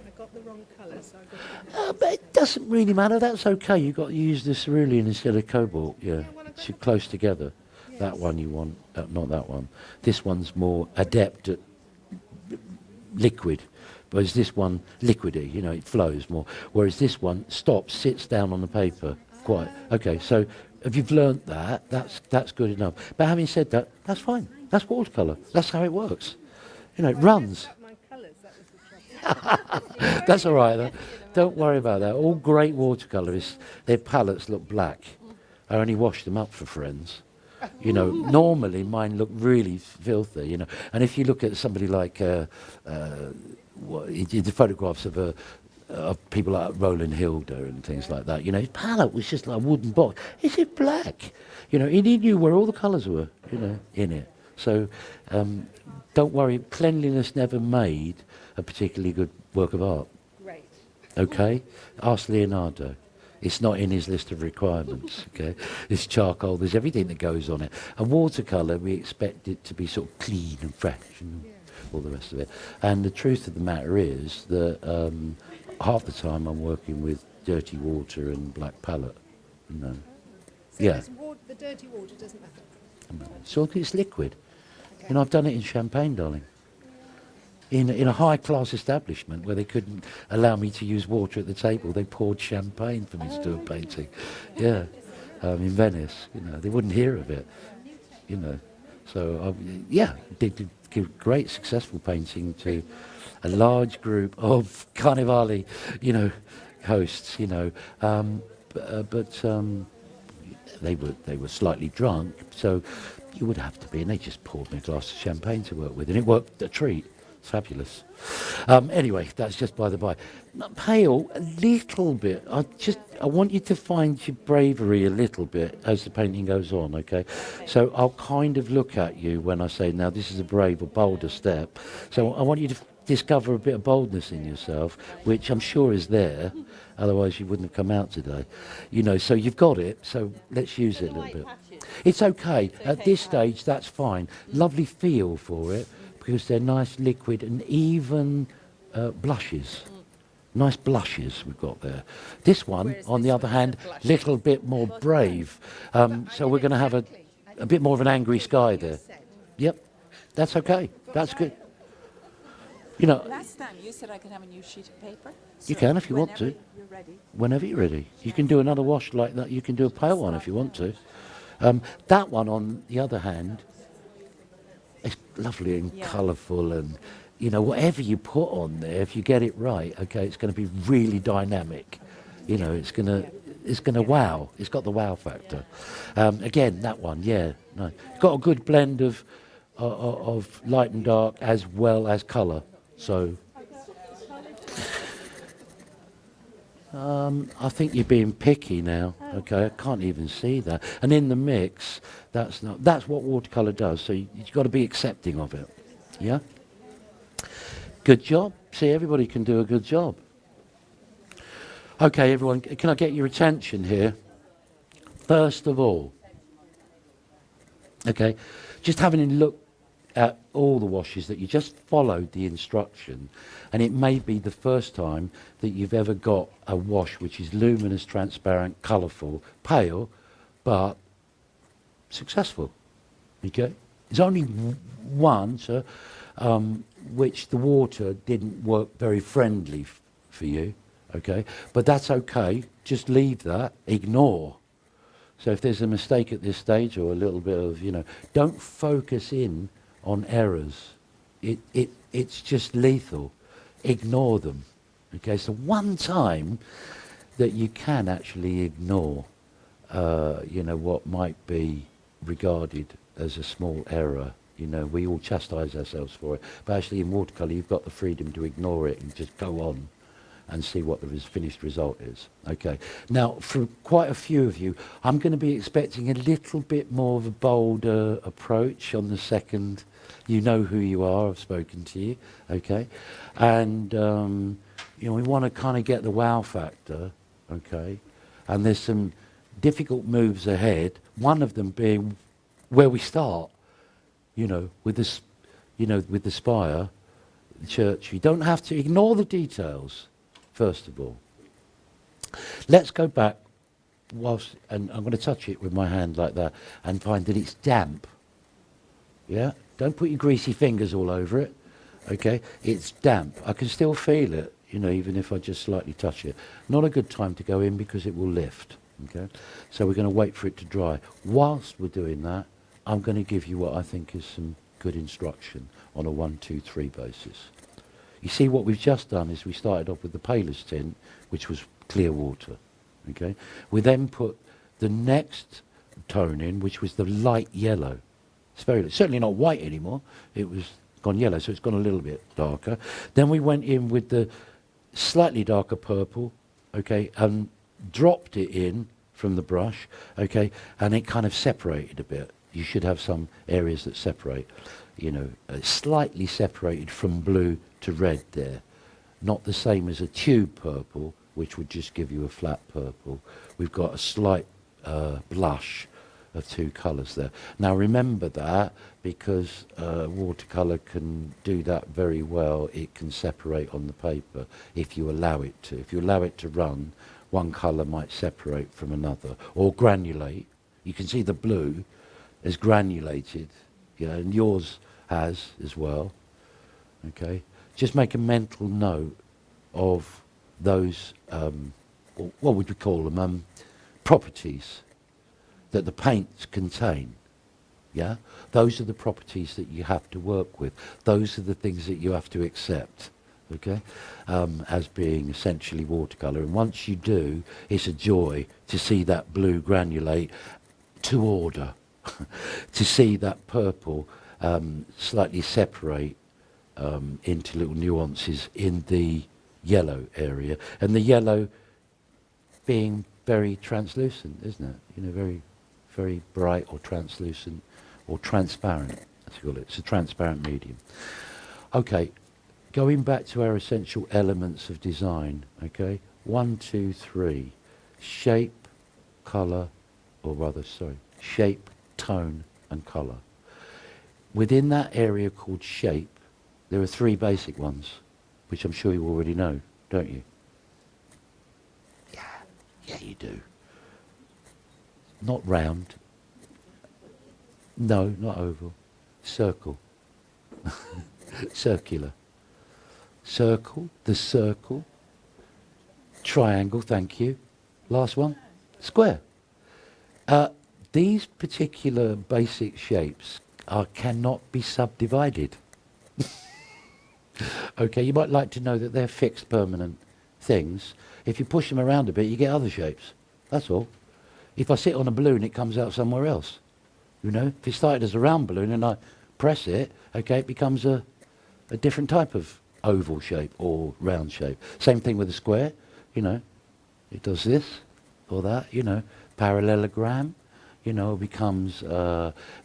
I've got the wrong colours, so I've got a bit of a But it doesn't really matter. That's okay. You've got to use the cerulean instead of cobalt. Yeah, it's close together. That one you want, not that one. This one's more adept at liquid, whereas this one liquidy. You know, it flows more. Whereas this one stops, sits down on the paper. Quite okay. So if you've learnt that, that's good enough. But having said that, that's fine. That's watercolour. That's how it works. You know, it runs. my colours, that was the trouble. That's all right. Though. Don't worry about that. All great watercolourists, their palettes look black. I only wash them up for friends. You know, normally mine look really filthy, you know. And if you look at somebody like, he did the photographs of people like Roland Hilda and things like that, you know, his palette was just like a wooden box. Is it black? You know, and he knew where all the colours were, you know, in it. So don't worry, cleanliness never made a particularly good work of art. Great. Okay? Ask Leonardo. It's not in his list of requirements, okay? It's charcoal, there's everything that goes on it. And watercolour, we expect it to be sort of clean and fresh and all the rest of it. And the truth of the matter is that half the time I'm working with dirty water and black palette, you know. So Yeah. the dirty water doesn't matter. So it's liquid. Okay. You know, I've done it in champagne, darling. in a high-class establishment where they couldn't allow me to use water at the table, they poured champagne for me to do a painting. Yeah, in Venice, they wouldn't hear of it, So, yeah, did a great successful painting to a large group of Carnivali, hosts, but they were slightly drunk, so you would have to be, and they just poured me a glass of champagne to work with, and it worked a treat. It's fabulous. Anyway, that's just by the by. Pale, a little bit. I want you to find your bravery a little bit as the painting goes on, okay? So I'll kind of look at you when I say, now this is a brave or bolder step. So I want you to discover a bit of boldness in yourself, which I'm sure is there. Otherwise you wouldn't have come out today. So you've got it, so let's use it a little bit. It's okay. At this stage, that's fine. Lovely feel for it, because they're nice, liquid, and even blushes. Nice blushes we've got there. This one, on the other hand, little bit more brave. So we're going to have a bit more of an angry sky there. Yep, that's okay. That's good. Last time you said I could have a new sheet of paper. You can if you want to. You're ready. Whenever you're ready. You can do another wash like that. You can do a pale one if you want to. That one, on the other hand, it's lovely and colourful, and whatever you put on there, if you get it right, okay, it's going to be really dynamic. It's going to wow. It's got the wow factor. Again, that one, no. It's got a good blend of light and dark as well as colour. So I think you're being picky now. Okay, I can't even see that. And in the mix, that's what watercolour does. So you've got to be accepting of it. Yeah. Good job. See, everybody can do a good job. Okay, everyone, can I get your attention here? First of all, okay, just having a look at all the washes that you just followed the instruction, and it may be the first time that you've ever got a wash which is luminous, transparent, colourful, pale, but successful. Okay, there's only one, sir, which the water didn't work very friendly for you. Okay, but that's okay. Just leave that. Ignore. So if there's a mistake at this stage or a little bit of, don't focus in on errors. It's just lethal. Ignore them. Okay, so one time that you can actually ignore, what might be regarded as a small error. We all chastise ourselves for it, but actually in watercolour you've got the freedom to ignore it and just go on and see what the finished result is. Okay. Now, for quite a few of you, I'm going to be expecting a little bit more of a bolder approach on the second. You know who you are. I've spoken to you. Okay. And, we want to kind of get the wow factor. Okay. And there's some difficult moves ahead. One of them being where we start, with this, with the spire, the church. You don't have to ignore the details. First of all, let's go back and I'm going to touch it with my hand like that and find that it's damp. Yeah, don't put your greasy fingers all over it. Okay, it's damp. I can still feel it, even if I just slightly touch it. Not a good time to go in because it will lift. Okay, so we're going to wait for it to dry. Whilst we're doing that, I'm going to give you what I think is some good instruction on a 1, 2, 3 basis. You see, what we've just done is we started off with the palest tint, which was clear water. Okay, we then put the next tone in, which was the light yellow. It's certainly not white anymore. It was gone yellow, so it's gone a little bit darker. Then we went in with the slightly darker purple, okay, and dropped it in from the brush, okay, and it kind of separated a bit. You should have some areas that separate, slightly separated from blue to red there. Not the same as a tube purple, which would just give you a flat purple. We've got a slight blush of 2 colours there. Now remember that, because watercolour can do that very well. It can separate on the paper if you allow it to. If you allow it to run, one colour might separate from another, or granulate. You can see the blue is granulated, and yours has as well. Okay, just make a mental note of those, what would we call them, properties that the paints contain. Yeah, those are the properties that you have to work with. Those are the things that you have to accept, okay, as being essentially watercolour. And once you do, it's a joy to see that blue granulate to order, to see that purple slightly separate into little nuances in the yellow area, and the yellow being very translucent, isn't it? You know, very, very bright or translucent. Or transparent, as you call it. It's a transparent medium. Okay, going back to our essential elements of design, okay? 1, 2, 3. Shape, colour, shape, tone, and colour. Within that area called shape, there are 3 basic ones, which I'm sure you already know, don't you? Yeah, you do. Not round. No, not oval. Circle. Circular. Circle, the circle. Triangle, thank you. Last one. Square. These particular basic shapes cannot be subdivided. Okay, you might like to know that they're fixed permanent things. If you push them around a bit, you get other shapes. That's all. If I sit on a balloon, it comes out somewhere else. You know, if it started as a round balloon and I press it, okay, it becomes a different type of oval shape or round shape. Same thing with a square, you know, it does this or that, you know. Parallelogram, you know, becomes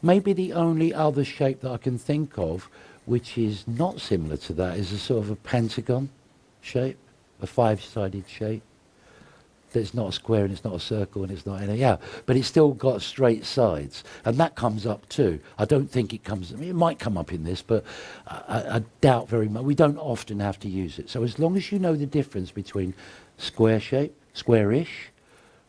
maybe the only other shape that I can think of which is not similar to that is a sort of a pentagon shape, a 5-sided shape. It's not a square and it's not a circle and it's not any, yeah, but it's still got straight sides, and that comes up too. I don't think it comes, I mean, it might come up in this, but I doubt very much. We don't often have to use it. So as long as you know the difference between square shape, square-ish,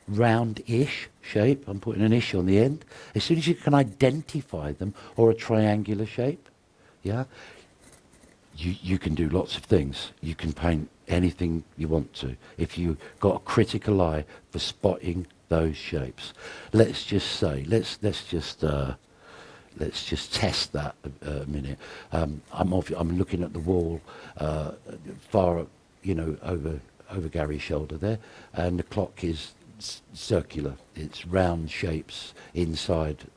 round-ish shape, I'm putting an ish on the end, as soon as you can identify them, or a triangular shape, yeah, you can do lots of things. You can paint anything you want to if you've got a critical eye for spotting those shapes. Let's just say, let's just test that a minute. I'm looking at the wall far, you know, over Gary's shoulder there, and the clock is circular. It's round shapes inside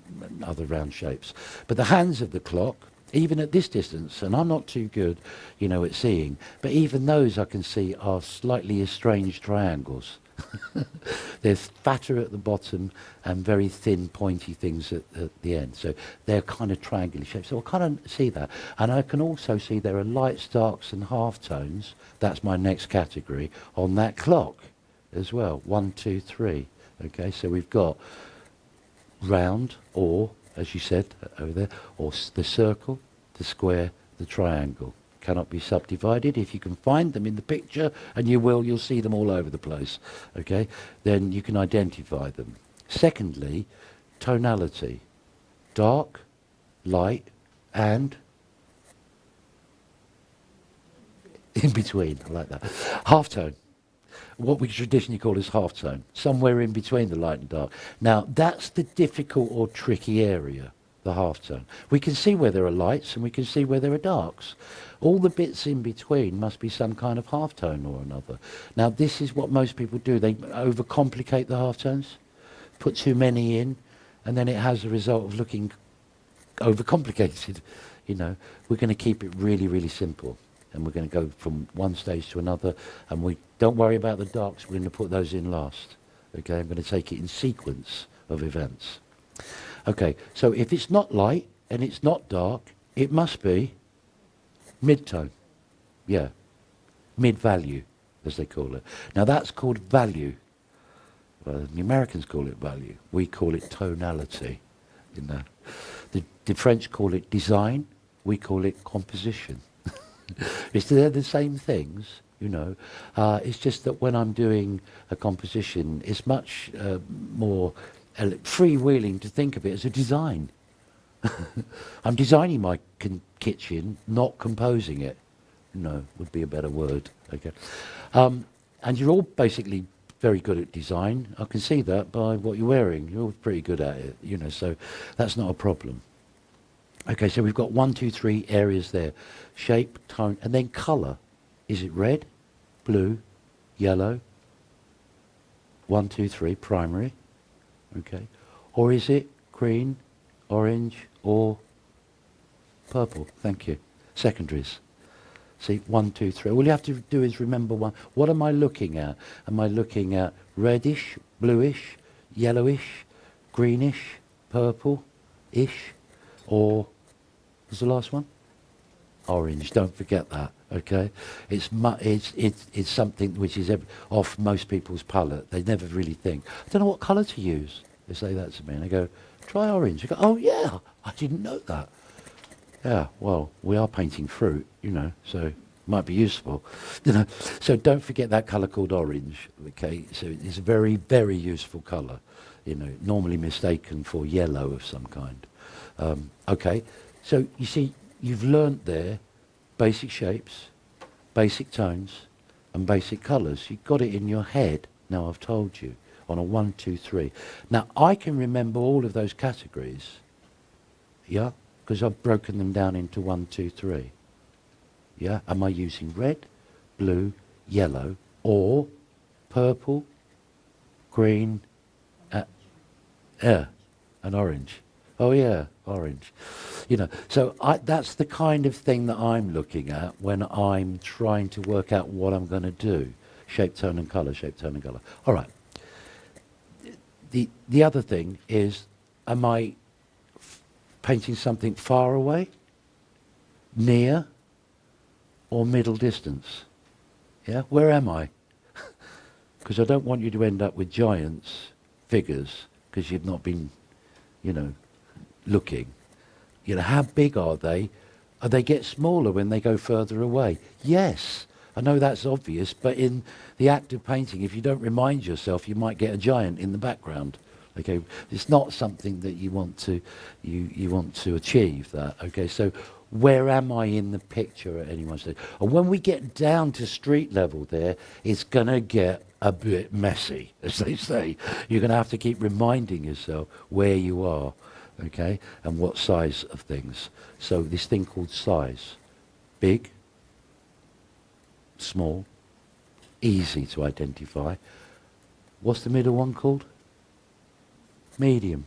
other round shapes. But the hands of the clock, even at this distance, and I'm not too good, you know, at seeing, but even those I can see are slightly estranged triangles. They're fatter at the bottom and very thin, pointy things at the end. So they're kind of triangular shapes. So I kind of see that. And I can also see there are lights, darks, and halftones. That's my next category on that clock as well. 1, 2, 3. Okay, so we've got round, or, as you said over there, or the circle, the square, the triangle. Cannot be subdivided. If you can find them in the picture, and you'll see them all over the place, okay, then you can identify them. Secondly, tonality. Dark, light, and in between. I like that. Halftone. What we traditionally call as halftone, somewhere in between the light and dark. Now, that's the difficult or tricky area, the halftone. We can see where there are lights and we can see where there are darks. All the bits in between must be some kind of halftone or another. Now, this is what most people do. They overcomplicate the halftones, put too many in, and then it has the result of looking overcomplicated. You know, we're going to keep it really, really simple. And we're going to go from one stage to another, and we don't worry about the darks. We're going to put those in last. Okay, I'm going to take it in sequence of events. Okay, so if it's not light and it's not dark, it must be mid-tone. Yeah, mid-value, as they call it. Now that's called value. Well, the Americans call it value. We call it tonality. You know, the French call it design. We call it composition. They're the same things, you know. It's just that when I'm doing a composition, it's much more freewheeling to think of it as a design. I'm designing my kitchen, not composing it. No, would be a better word. Okay. And you're all basically very good at design. I can see that by what you're wearing. You're all pretty good at it, you know, so that's not a problem. Okay, so we've got 1, 2, 3 areas there. Shape, tone, and then colour. Is it red, blue, yellow? 1, 2, 3, primary. Okay. Or is it green, orange, or purple? Thank you. Secondaries. See, 1, 2, 3. All you have to do is remember one. What am I looking at? Am I looking at reddish, bluish, yellowish, greenish, purple-ish, or was the last one? Orange. Don't forget that. Okay, it's something which is off most people's palette. They never really think. I don't know what colour to use. They say that to me, and I go, try orange. I go, oh yeah, I didn't know that. Yeah, well, we are painting fruit, you know, so it might be useful. You know, so don't forget that colour called orange, okay? So it's a very, very useful colour, you know, normally mistaken for yellow of some kind. Okay, so you see, you've learnt there basic shapes, basic tones, and basic colours. You've got it in your head, now I've told you, on a 1, 2, 3. Now, I can remember all of those categories, yeah? Because I've broken them down into 1, 2, 3. Yeah? Am I using red, blue, yellow, or purple, green, yeah, and orange? Oh yeah, orange. You know, so that's the kind of thing that I'm looking at when I'm trying to work out what I'm going to do. Shape, tone, and colour, shape, tone, and colour. All right. The other thing is, am I painting something far away, near, or middle distance? Yeah, where am I? Because I don't want you to end up with giants figures because you've not been, you know, looking. You know, how big are they? They get smaller when they go further away. Yes, I know that's obvious, but in the act of painting, if you don't remind yourself, you might get a giant in the background. Okay, it's not something that you want to you want to achieve. That okay. So where am I in the picture at any one stage? And when we get down to street level, there, it's gonna get a bit messy, as they say. You're gonna have to keep reminding yourself where you are, okay, and what size of things. So this thing called size, big, small, easy to identify. What's the middle one called? Medium.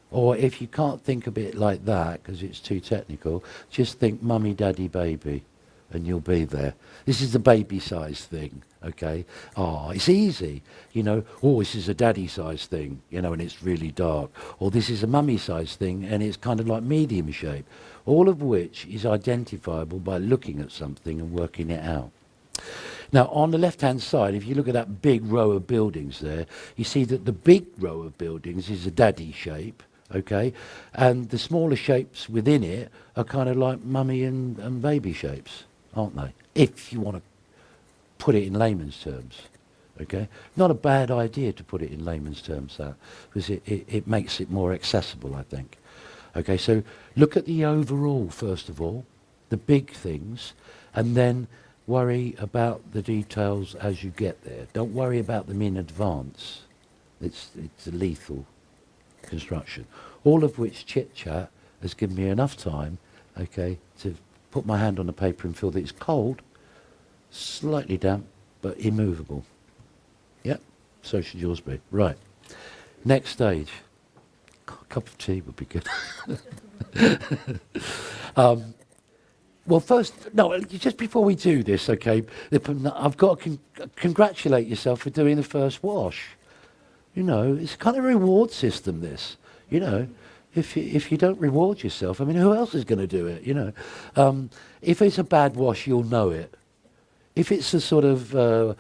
Or if you can't think of it like that because it's too technical, just think mummy, daddy, baby, and you'll be there. This is the baby size thing, okay? Oh, it's easy, you know. Oh, this is a daddy size thing, you know, and it's really dark. Or this is a mummy size thing, and it's kind of like medium shape. All of which is identifiable by looking at something and working it out. Now, on the left-hand side, if you look at that big row of buildings there, you see that the big row of buildings is a daddy shape, okay? And the smaller shapes within it are kind of like mummy and baby shapes, aren't they? If you want to put it in layman's terms, okay? Not a bad idea to put it in layman's terms, that, because it makes it more accessible, I think. Okay, so look at the overall, first of all, the big things, and then worry about the details as you get there. Don't worry about them in advance. It's a lethal construction. All of which chit-chat has given me enough time, okay, to put my hand on the paper and feel that it's cold, slightly damp, but immovable. Yep, so should yours be. Right, next stage. A cup of tea would be good. Well, first, no, just before we do this, okay, I've got to congratulate yourself for doing the first wash. You know, it's kind of a reward system, this. You know, if you don't reward yourself, I mean, who else is going to do it, you know? If it's a bad wash, you'll know it. If it's a sort of,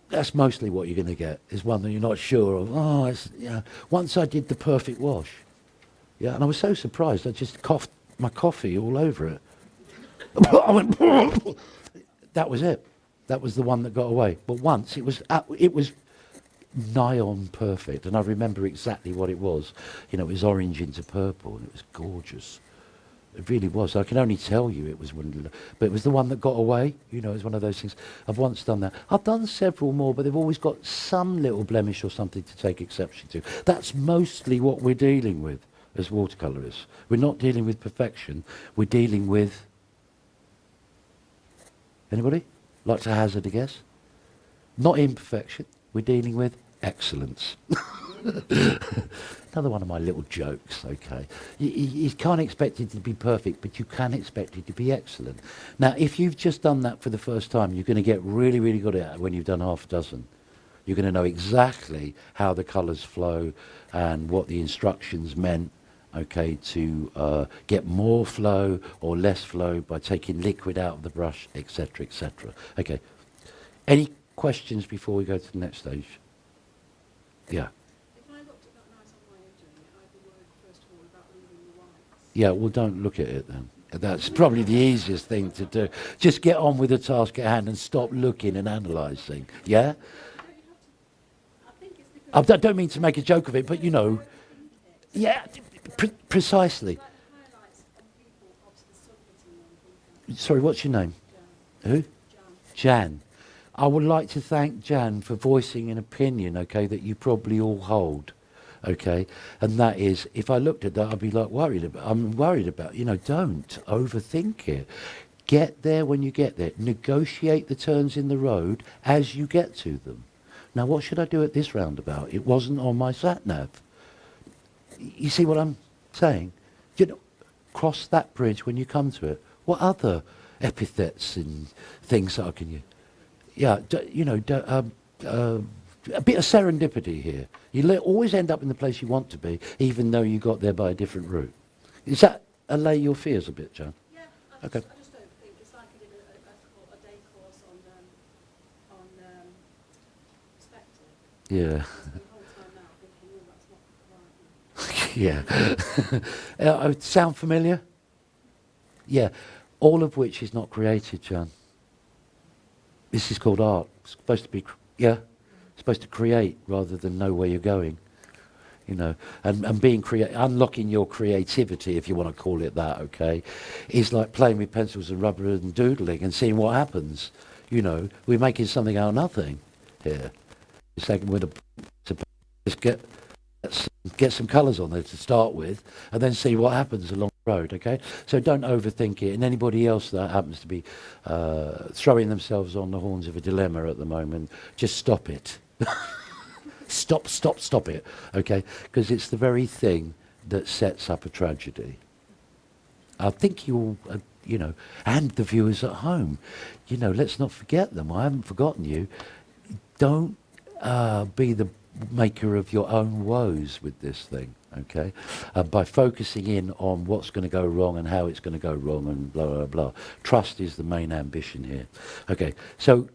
that's mostly what you're going to get, is one that you're not sure of. Oh, it's, yeah. Once I did the perfect wash. Yeah, and I was so surprised, I just coughed my coffee all over it. I went, that was it. That was the one that got away. But once, it was nigh on perfect, and I remember exactly what it was. You know, it was orange into purple, and it was gorgeous. It really was. I can only tell you it was one, but it was the one that got away. You know, it's one of those things. I've once done that. I've done several more, but they've always got some little blemish or something to take exception to. That's mostly what we're dealing with as watercolourists. We're not dealing with perfection. We're dealing with... Anybody like to hazard a guess? Not imperfection. We're dealing with excellence. Another one of my little jokes, okay. You can't expect it to be perfect, but you can expect it to be excellent. Now, if you've just done that for the first time, you're going to get really, really good at it when you've done half a dozen. You're going to know exactly how the colours flow and what the instructions meant, okay, to get more flow or less flow by taking liquid out of the brush, etc., etc. Okay. Any questions before we go to the next stage? Yeah. If I looked at that nice on way of doing it, I'd be worried first of all about leaving the whites. Yeah, well, don't look at it then. That's probably the easiest thing to do. Just get on with the task at hand and stop looking and analysing. Yeah? I think it's because I don't mean to make a joke of it, but you know, yeah, precisely. like highlights on people, obviously submitting on people. Sorry, what's your name? Who? Jan. Jan. I would like to thank Jan for voicing an opinion, okay, that you probably all hold, okay, and that is, if I looked at that, I'd be like I'm worried about, you know, don't overthink it. Get there when you get there. Negotiate the turns in the road as you get to them. Now, what should I do at this roundabout? It wasn't on my sat-nav. You see what I'm saying? You know, cross that bridge when you come to it. What other epithets and things that I can use? Yeah, you know, a bit of serendipity here. You always end up in the place you want to be, even though you got there by a different route. Does that allay your fears a bit, Jan? Yeah, Okay. I just don't think it's like I did a day course on perspective. Yeah. The whole time now thinking, oh, that's not right. Yeah. Sound familiar? Yeah. All of which is not created, Jan. This is called art. It's supposed to be, yeah, supposed to create rather than know where you're going, you know. And being unlocking your creativity, if you want to call it that, okay, is like playing with pencils and rubber and doodling and seeing what happens. You know, we're making something out of nothing here. It's like with just get some colours on there to start with, and then see what happens along the road, okay? So don't overthink it. And anybody else that happens to be throwing themselves on the horns of a dilemma at the moment, just stop it. Stop it, okay? Because it's the very thing that sets up a tragedy. I think you'll, you know, and the viewers at home, you know, let's not forget them. I haven't forgotten you. Don't be the maker of your own woes with this thing, okay? By focusing in on what's going to go wrong and how it's going to go wrong and blah, blah, blah. Trust is the main ambition here. Okay, so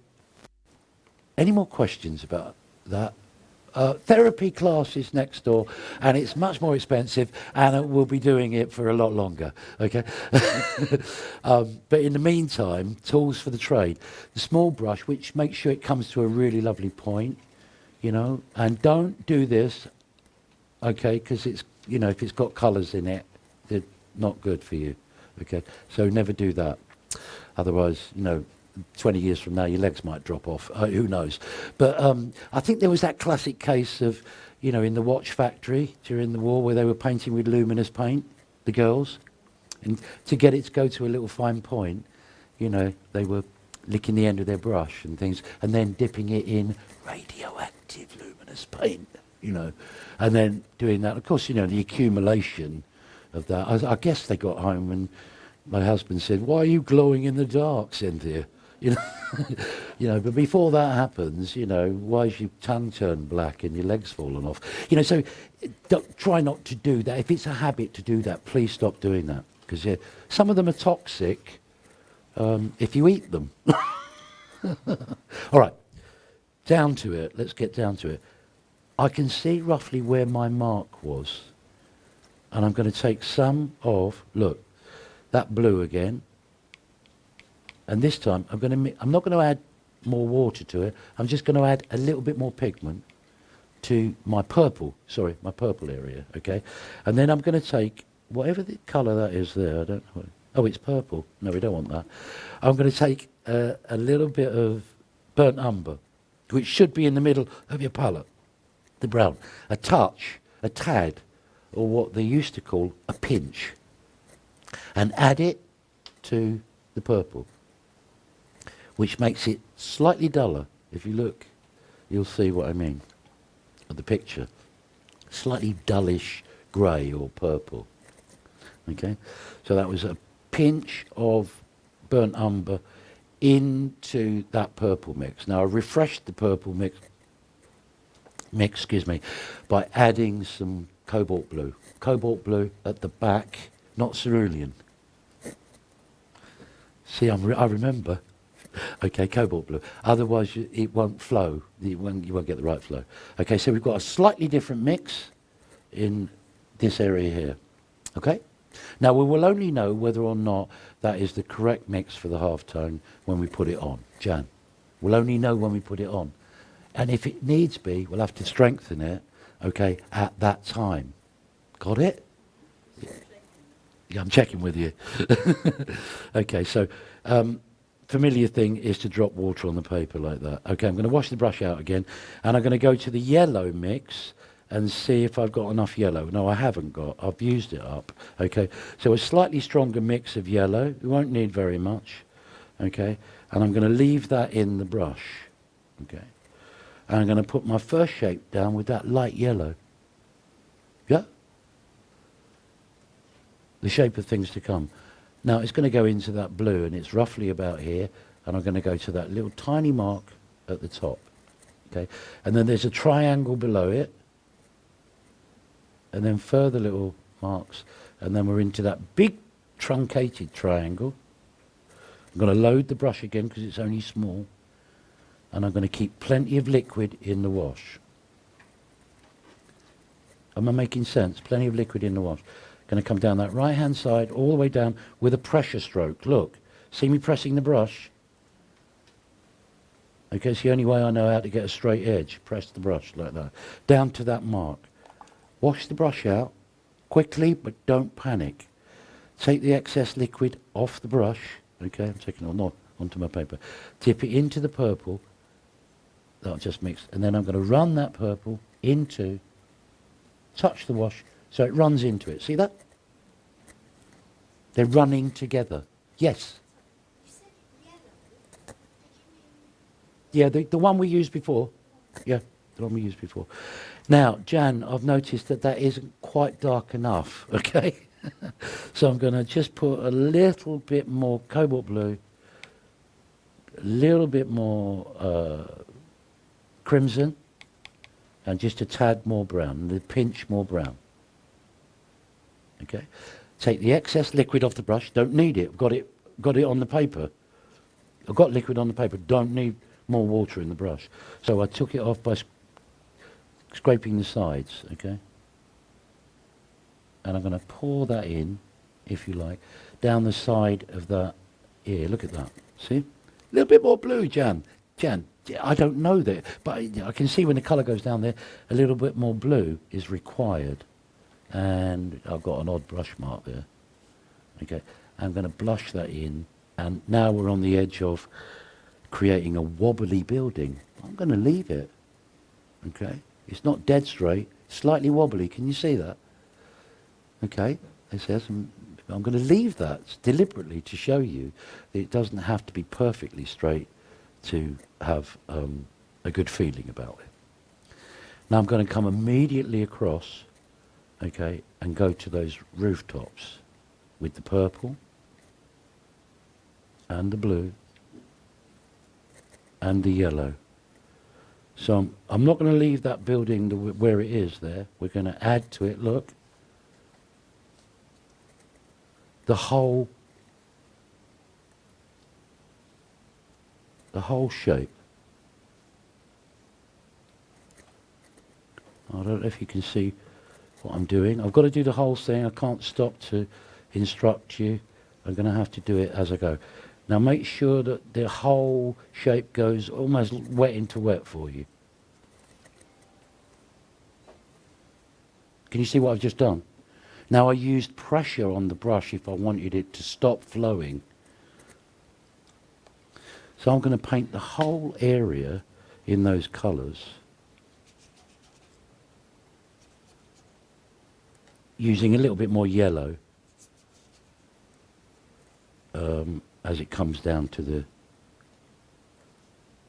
any more questions about that? Therapy class is next door, and it's much more expensive, and we'll be doing it for a lot longer, okay? But in the meantime, tools for the trade. The small brush, which makes sure it comes to a really lovely point, you know, and don't do this, okay, because it's, you know, if it's got colours in it, they're not good for you, okay? So never do that. Otherwise, you know, 20 years from now, your legs might drop off. Who knows? But I think there was that classic case of, you know, in the watch factory during the war where they were painting with luminous paint, the girls. And to get it to go to a little fine point, you know, they were licking the end of their brush and things, and then dipping it in radioactive luminous paint, you know, and then doing that. Of course, you know, the accumulation of that. I guess they got home and my husband said, "Why are you glowing in the dark, Cynthia?" You know, you know. But before that happens, you know, why is your tongue turned black and your legs fallen off? You know, so try not to do that. If it's a habit to do that, please stop doing that, because some of them are toxic if you eat them. All right, down to it. Let's get down to it. I can see roughly where my mark was, and I'm going to take some of, look, that blue again. And this time, I'm not going to add more water to it. I'm just going to add a little bit more pigment to my purple area, okay? And then I'm going to take whatever the colour that is there, I don't know. Oh, it's purple. No, we don't want that. I'm going to take a little bit of burnt umber, which should be in the middle of your palette, the brown. A touch, a tad, or what they used to call a pinch, and add it to the purple, which makes it slightly duller. If you look, you'll see what I mean of the picture. Slightly dullish grey or purple. Okay, so that was a pinch of burnt umber into that purple mix. Now I refreshed the purple mix, excuse me, by adding some cobalt blue. Cobalt blue at the back, not cerulean. See, I remember. Okay, cobalt blue. Otherwise, it won't flow. You won't get the right flow. Okay, so we've got a slightly different mix in this area here. Okay? Now, we will only know whether or not that is the correct mix for the halftone when we put it on. Jan, we'll only know when we put it on. And if it needs be, we'll have to strengthen it, okay, at that time. Got it? Yeah, I'm checking with you. Okay, so familiar thing is to drop water on the paper like that. Okay, I'm going to wash the brush out again, and I'm going to go to the yellow mix and see if I've got enough yellow. No, I haven't got. I've used it up. Okay, so a slightly stronger mix of yellow. We won't need very much. Okay, and I'm going to leave that in the brush. Okay, and I'm going to put my first shape down with that light yellow. Yeah? The shape of things to come. Now it's going to go into that blue, and it's roughly about here, and I'm going to go to that little tiny mark at the top. Okay, and then there's a triangle below it, and then further little marks, and then we're into that big truncated triangle. I'm going to load the brush again because it's only small, and I'm going to keep plenty of liquid in the wash. Am I making sense? Plenty of liquid in the wash. Going to come down that right hand side all the way down with a pressure stroke. Look, see me pressing the brush? Okay, it's the only way I know how to get a straight edge. Press the brush like that. Down to that mark. Wash the brush out quickly, but don't panic. Take the excess liquid off the brush. Okay, I'm taking it onto my paper. Dip it into the purple. That'll just mix. And then I'm going to run that purple into, touch the wash, so it runs into it. See that? They're running together. Yes. You said yellow. Did you mean? Yeah, the one we used before. Yeah, the one we used before. Now, Jan, I've noticed that isn't quite dark enough, okay? So I'm going to just put a little bit more cobalt blue, a little bit more crimson, and just a tad more brown, a pinch more brown. Okay, take the excess liquid off the brush. Don't need it. I've got it on the paper. I've got liquid on the paper. Don't need more water in the brush. So I took it off by scraping the sides. Okay, and I'm going to pour that in, if you like, down the side of that ear. Look at that. See, a little bit more blue, Jan. I don't know that, but I can see when the colour goes down there, a little bit more blue is required. And I've got an odd brush mark there. Okay, I'm going to blush that in, and now we're on the edge of creating a wobbly building. I'm going to leave it. Okay, it's not dead straight, slightly wobbly. Can you see that? Okay, it says I'm going to leave that deliberately to show you that it doesn't have to be perfectly straight to have a good feeling about it. Now I'm going to come immediately across. Okay, and go to those rooftops with the purple and the blue and the yellow. So I'm not going to leave that building where it is there. We're going to add to it, look, the whole shape. I don't know if you can see what I'm doing. I've got to do the whole thing. I can't stop to instruct you. I'm going to have to do it as I go. Now make sure that the whole shape goes almost wet into wet for you. Can you see what I've just done? Now I used pressure on the brush if I wanted it to stop flowing. So I'm going to paint the whole area in those colours using a little bit more yellow as it comes down to the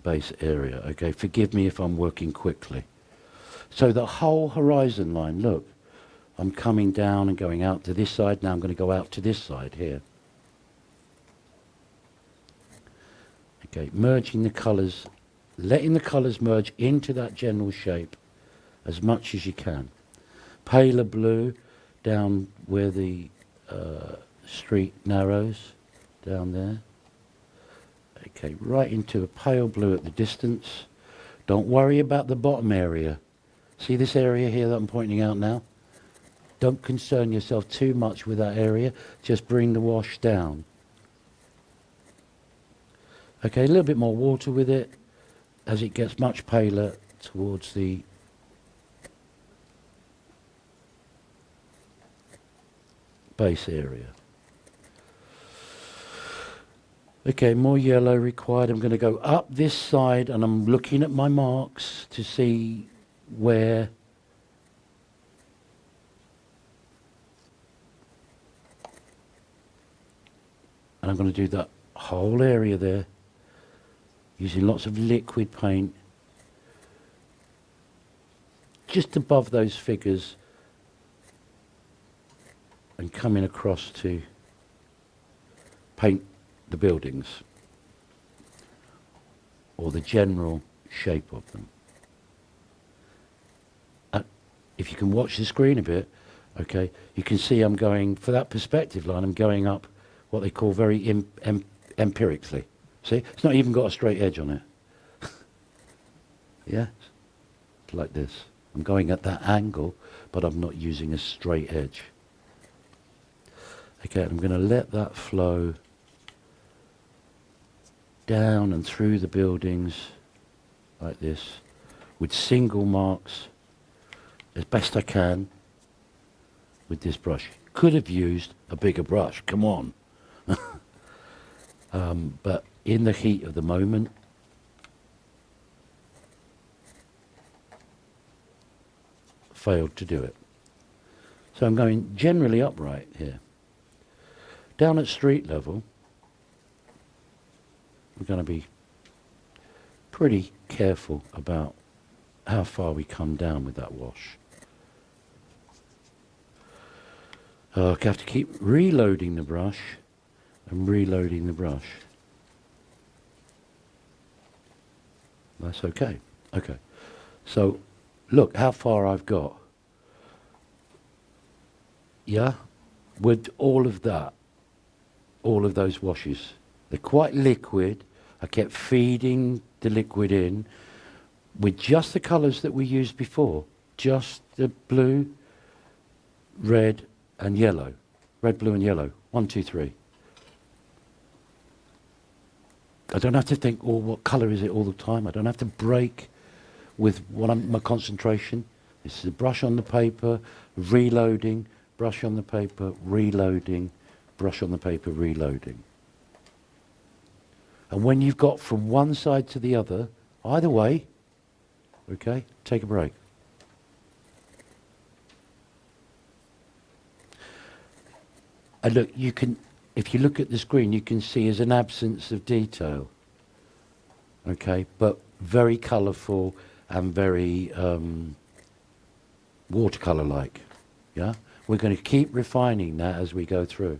base area. Okay, forgive me if I'm working quickly. So the whole horizon line, look, I'm coming down and going out to this side. Now I'm going to go out to this side here. Okay, merging the colours, letting the colours merge into that general shape as much as you can. Paler blue down where the street narrows, down there. Okay, right into a pale blue at the distance. Don't worry about the bottom area. See this area here that I'm pointing out now? Don't concern yourself too much with that area. Just bring the wash down. Okay, a little bit more water with it as it gets much paler towards the base area. Okay, more yellow required. I'm going to go up this side and I'm looking at my marks to see where and I'm going to do that whole area there using lots of liquid paint just above those figures and coming across to paint the buildings or the general shape of them. If you can watch the screen a bit, okay, you can see I'm going, for that perspective line, I'm going up what they call very empirically. See, it's not even got a straight edge on it. Yeah, it's like this. I'm going at that angle, but I'm not using a straight edge. Okay, I'm going to let that flow down and through the buildings like this with single marks as best I can with this brush. Could have used a bigger brush, come on. But in the heat of the moment, failed to do it. So I'm going generally upright here. Down at street level, we're going to be pretty careful about how far we come down with that wash. I have to keep reloading the brush and reloading the brush. That's okay. Okay. So look how far I've got. Yeah? With all of that, all of those washes. They're quite liquid. I kept feeding the liquid in with just the colours that we used before. Just the blue, red and yellow. Red, blue and yellow. 1, 2, 3. I don't have to think, oh, what colour is it all the time? I don't have to break with my concentration. This is a brush on the paper, reloading, brush on the paper, reloading, brush on the paper, reloading. And when you've got from one side to the other, either way, okay, take a break. And look, you can, if you look at the screen, you can see there's an absence of detail. Okay, but very colourful and very watercolour-like. Yeah, we're going to keep refining that as we go through.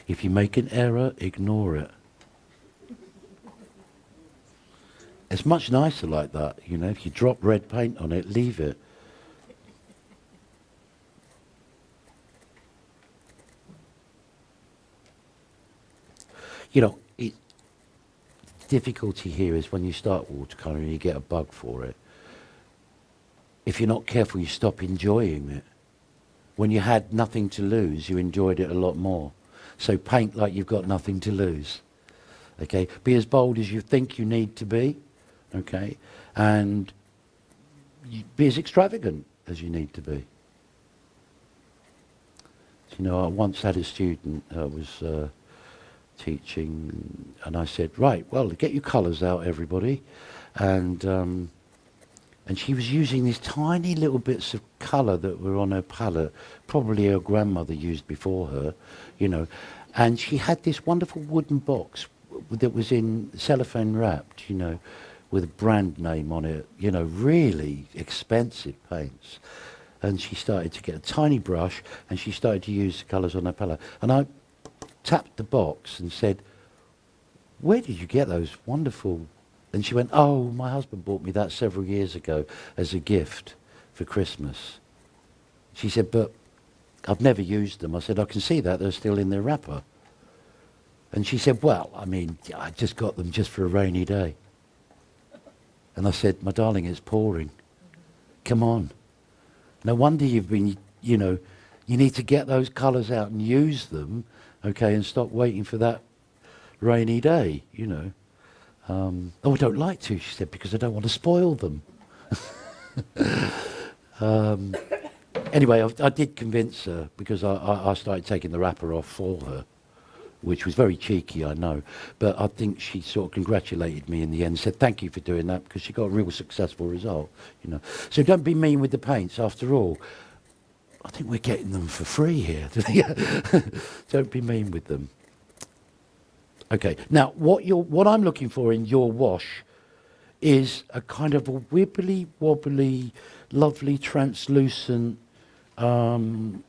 If you make an error, ignore it. It's much nicer like that, you know. If you drop red paint on it, leave it. You know, difficulty here is when you start watercolouring, you get a bug for it. If you're not careful, you stop enjoying it. When you had nothing to lose, you enjoyed it a lot more. So paint like you've got nothing to lose. Okay, be as bold as you think you need to be. Okay, and be as extravagant as you need to be. You know, I once had a student was teaching, and I said, right, well, get your colours out, everybody. And she was using these tiny little bits of colour that were on her palette, probably her grandmother used before her, you know. And she had this wonderful wooden box that was in cellophane wrapped, you know, with a brand name on it, you know, really expensive paints. And she started to get a tiny brush and she started to use the colours on her palette. And I tapped the box and said, where did you get those wonderful... And she went, oh, my husband bought me that several years ago as a gift for Christmas. She said, but I've never used them. I said, I can see that, they're still in their wrapper. And she said, well, I mean, I just got them just for a rainy day. And I said, my darling, it's pouring. Come on. No wonder you've been, you know, you need to get those colours out and use them, okay, and stop waiting for that rainy day, you know. Oh, I don't like to, she said, because I don't want to spoil them. Anyway, I did convince her because I started taking the wrapper off for her, which was very cheeky, I know. But I think she sort of congratulated me in the end, said thank you for doing that because she got a real successful result, you know. So don't be mean with the paints. After all, I think we're getting them for free here. Don't be mean with them. Okay, now what I'm looking for in your wash is a kind of a wibbly wobbly, lovely translucent thing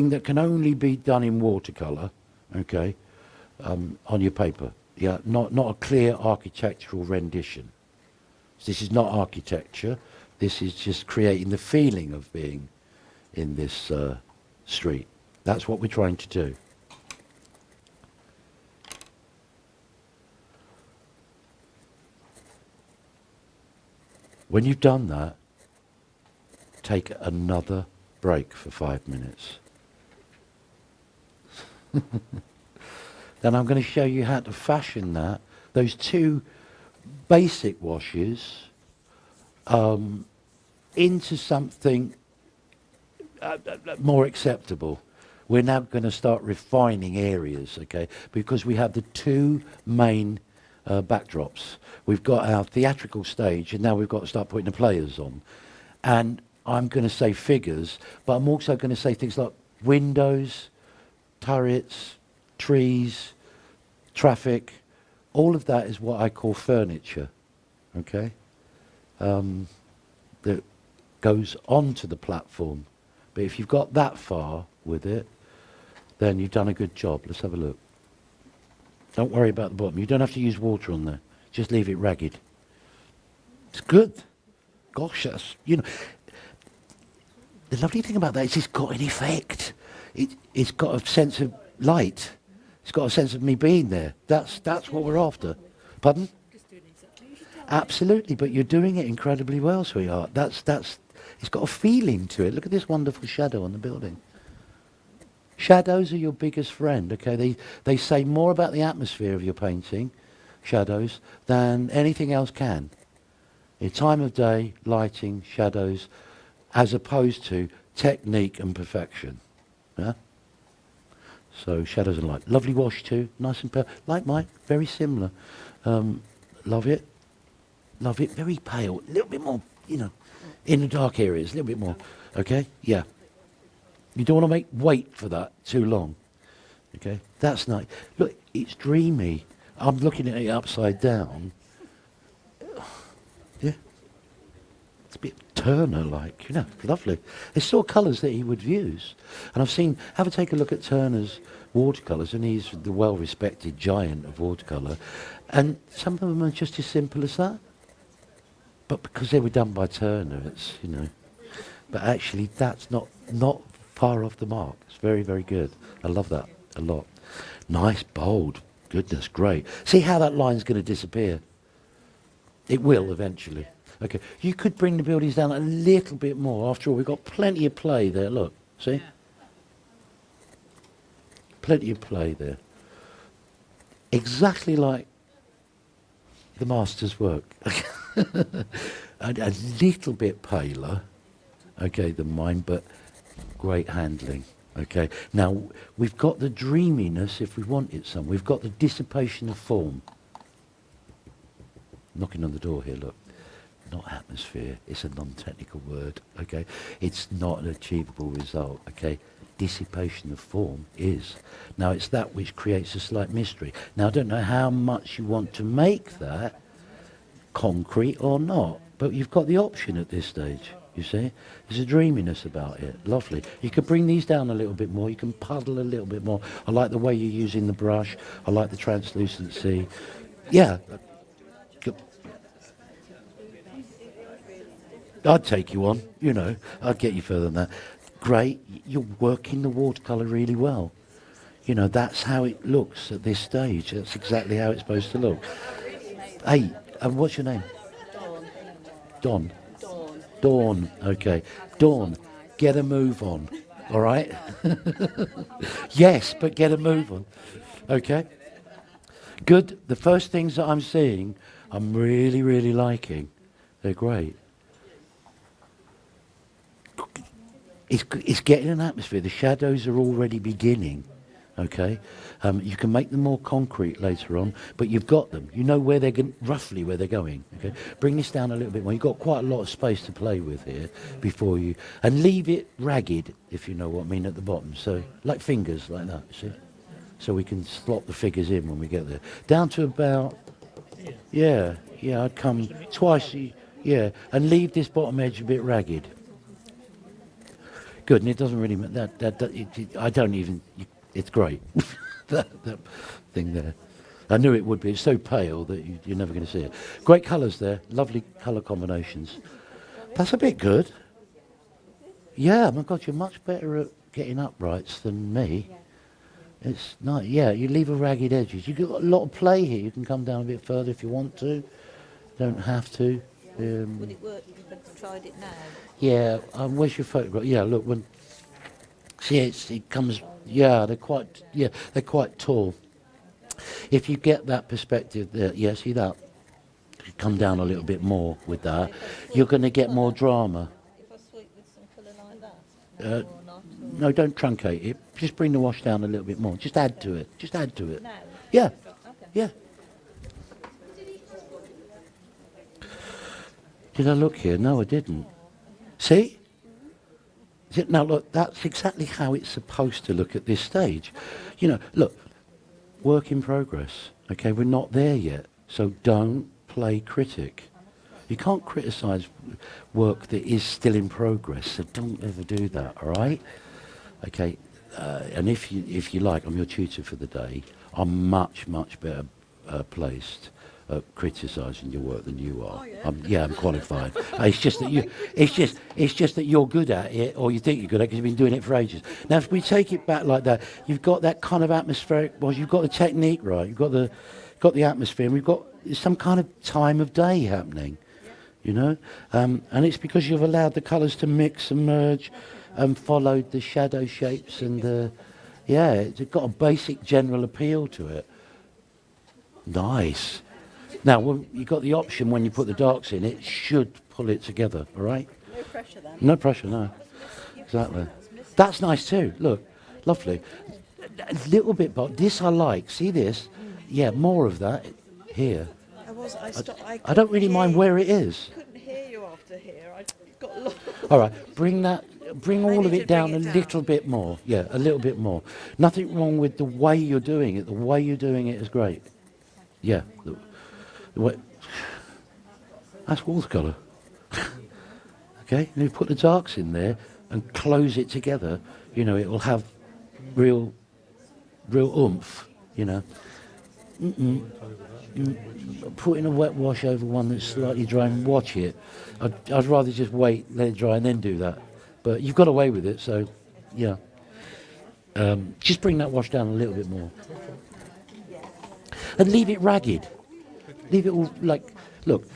that can only be done in watercolour, okay, on your paper. Yeah, not a clear architectural rendition. So this is not architecture. This is just creating the feeling of being in this street. That's what we're trying to do. When you've done that, take another break for 5 minutes. Then I'm going to show you how to fashion that, those two basic washes, into something more acceptable. We're now going to start refining areas, okay, because we have the two main backdrops. We've got our theatrical stage, and now we've got to start putting the players on. And I'm going to say figures, but I'm also going to say things like windows, turrets, trees, traffic. All of that is what I call furniture, okay? That goes onto the platform. But if you've got that far with it, then you've done a good job. Let's have a look. Don't worry about the bottom. You don't have to use water on there. Just leave it ragged. It's good. Gosh, that's, you know. The lovely thing about that is it's got an effect. It's got a sense of light. It's got a sense of me being there. That's what we're after. Pardon? Absolutely, but you're doing it incredibly well, sweetheart. It's got a feeling to it. Look at this wonderful shadow on the building. Shadows are your biggest friend, okay? They say more about the atmosphere of your painting, shadows, than anything else can. In time of day, lighting, shadows, as opposed to technique and perfection. Yeah? So shadows and light. Lovely wash too, nice and pale. Like mine, very similar. Love it. Love it. Very pale. A little bit more, you know, in the dark areas, a little bit more. Okay? Yeah. You don't want to wait for that too long. Okay? That's nice. Look, it's dreamy. I'm looking at it upside down. Yeah. It's a bit Turner-like, you know, lovely. It's sort of colours that he would use. And I've seen, have a take a look at Turner's watercolours, and he's the well-respected giant of watercolour. And some of them are just as simple as that. But because they were done by Turner, it's, you know. But actually, that's not far off the mark. It's very, very good. I love that a lot. Nice, bold. Goodness, great. See how that line's going to disappear? It will eventually. Okay, you could bring the buildings down a little bit more. After all, we've got plenty of play there. Look, see? Plenty of play there. Exactly like the master's work. A little bit paler, okay, than mine, but great handling. Okay, now we've got the dreaminess if we wanted some. We've got the dissipation of form. Knocking on the door here, look. Not atmosphere, it's a non-technical word, okay? It's not an achievable result, okay? Dissipation of form is. Now it's that which creates a slight mystery. Now I don't know how much you want to make that concrete or not, but you've got the option at this stage, you see? There's a dreaminess about it, lovely. You could bring these down a little bit more, you can puddle a little bit more. I like the way you're using the brush, I like the translucency. Yeah. I'd take you on, you know, I'd get you further than that. Great, you're working the watercolour really well. You know, that's how it looks at this stage. That's exactly how it's supposed to look. Hey, what's your name? Dawn. Dawn. Dawn, okay. Dawn, get a move on, all right? Yes, but get a move on, okay? Good, the first things that I'm seeing, I'm really, really liking. They're great. It's getting an atmosphere. The shadows are already beginning, okay? You can make them more concrete later on, but you've got them. You know where they're roughly where they're going, okay? Bring this down a little bit more. You've got quite a lot of space to play with here before you... And leave it ragged, if you know what I mean, at the bottom. So, like fingers, like that, see? So we can slot the figures in when we get there. Down to about... Yeah, I'd come twice, yeah, and leave this bottom edge a bit ragged. Good, and it doesn't really matter. I don't even. It's great. that thing there. I knew it would be. It's so pale that you're never going to see it. Great colours there. Lovely colour combinations. That's a bit good. Yeah, my God, you're much better at getting uprights than me. It's not. Yeah, you leave a ragged edges. You've got a lot of play here. You can come down a bit further if you want to. Don't have to. Would it work if I tried it now? Yeah, where's your photograph? Yeah, look, when... See, it comes... Yeah, they're quite tall. If you get that perspective there, yeah, see that? You come down a little bit more with that. You're going to get more drama. If I sweep with some colour like that? Or not? Or No, don't truncate it. Just bring the wash down a little bit more. Just add to it. Just add to it. now? Yeah, Okay. yeah. Did I look here? No, I didn't. See? Now look, that's exactly how it's supposed to look at this stage. You know, look, work in progress. Okay, we're not there yet, so don't play critic. You can't criticise work that is still in progress, so don't ever do that, all right? Okay, and if you like, I'm your tutor for the day. I'm much better placed at criticising your work than you are. Oh, yeah. I'm qualified. It's just that you're good at it, or you think you're good at it because you've been doing it for ages. Now, if we take it back like that, you've got that kind of atmospheric. Well, you've got the technique right. You've got the atmosphere, and we've got some kind of time of day happening. You know, and it's because you've allowed the colours to mix and merge, and followed the shadow shapes, and it's got a basic general appeal to it. Nice. Now, you've got the option when you put the darks in, it should pull it together, all right? No pressure then? No pressure, no. Exactly. That's nice too, look, lovely. A little bit, but this I like, see this? Yeah, more of that here. I don't really mind where it is. I couldn't hear you after here. I got lost. All right, bring all of it down a little bit more. Yeah, a little bit more. Nothing wrong with the way you're doing it. The way you're doing it is great. Yeah. That's watercolour. Okay, and you put the darks in there and close it together, you know, it will have real oomph, you know. Putting a wet wash over one that's slightly dry and watch it. I'd rather just wait, let it dry and then do that. But you've got away with it, so yeah. Just bring that wash down a little bit more. And leave it ragged. Leave it all like, look,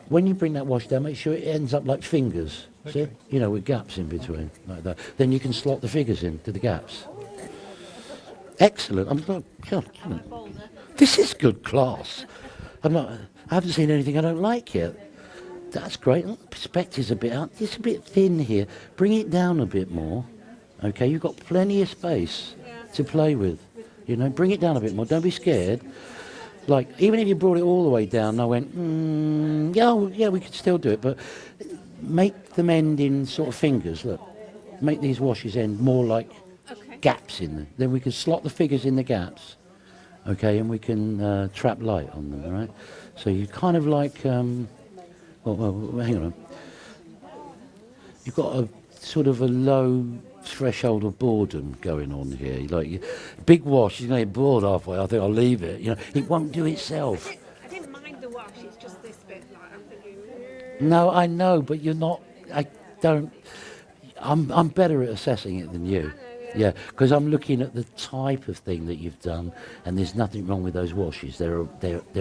when you bring that wash down, make sure it ends up like fingers. Okay. See? You know, with gaps in between, like that. Then you can slot the figures into the gaps. Excellent. This is good class. I haven't seen anything I don't like yet. That's great. Oh, perspective's a bit out. It's a bit thin here. Bring it down a bit more. Okay, you've got plenty of space to play with. You know, bring it down a bit more. Don't be scared. Like, even if you brought it all the way down, I went, yeah, yeah, we could still do it, but make them end in sort of fingers. Look, make these washes end more like gaps in them. Then we can slot the figures in the gaps. Okay, and we can trap light on them. All right. So you kind of like. Well, hang on. You've got a sort of a low threshold of boredom going on here. Like, big wash, you're going to get bored halfway. I think I'll leave it. You know, it won't do itself. I didn't mind the wash, it's just this bit, like, I'm thinking... No, I know, but you're not. I don't. I'm better at assessing it than you. Yeah, because I'm looking at the type of thing that you've done, and there's nothing wrong with those washes. They're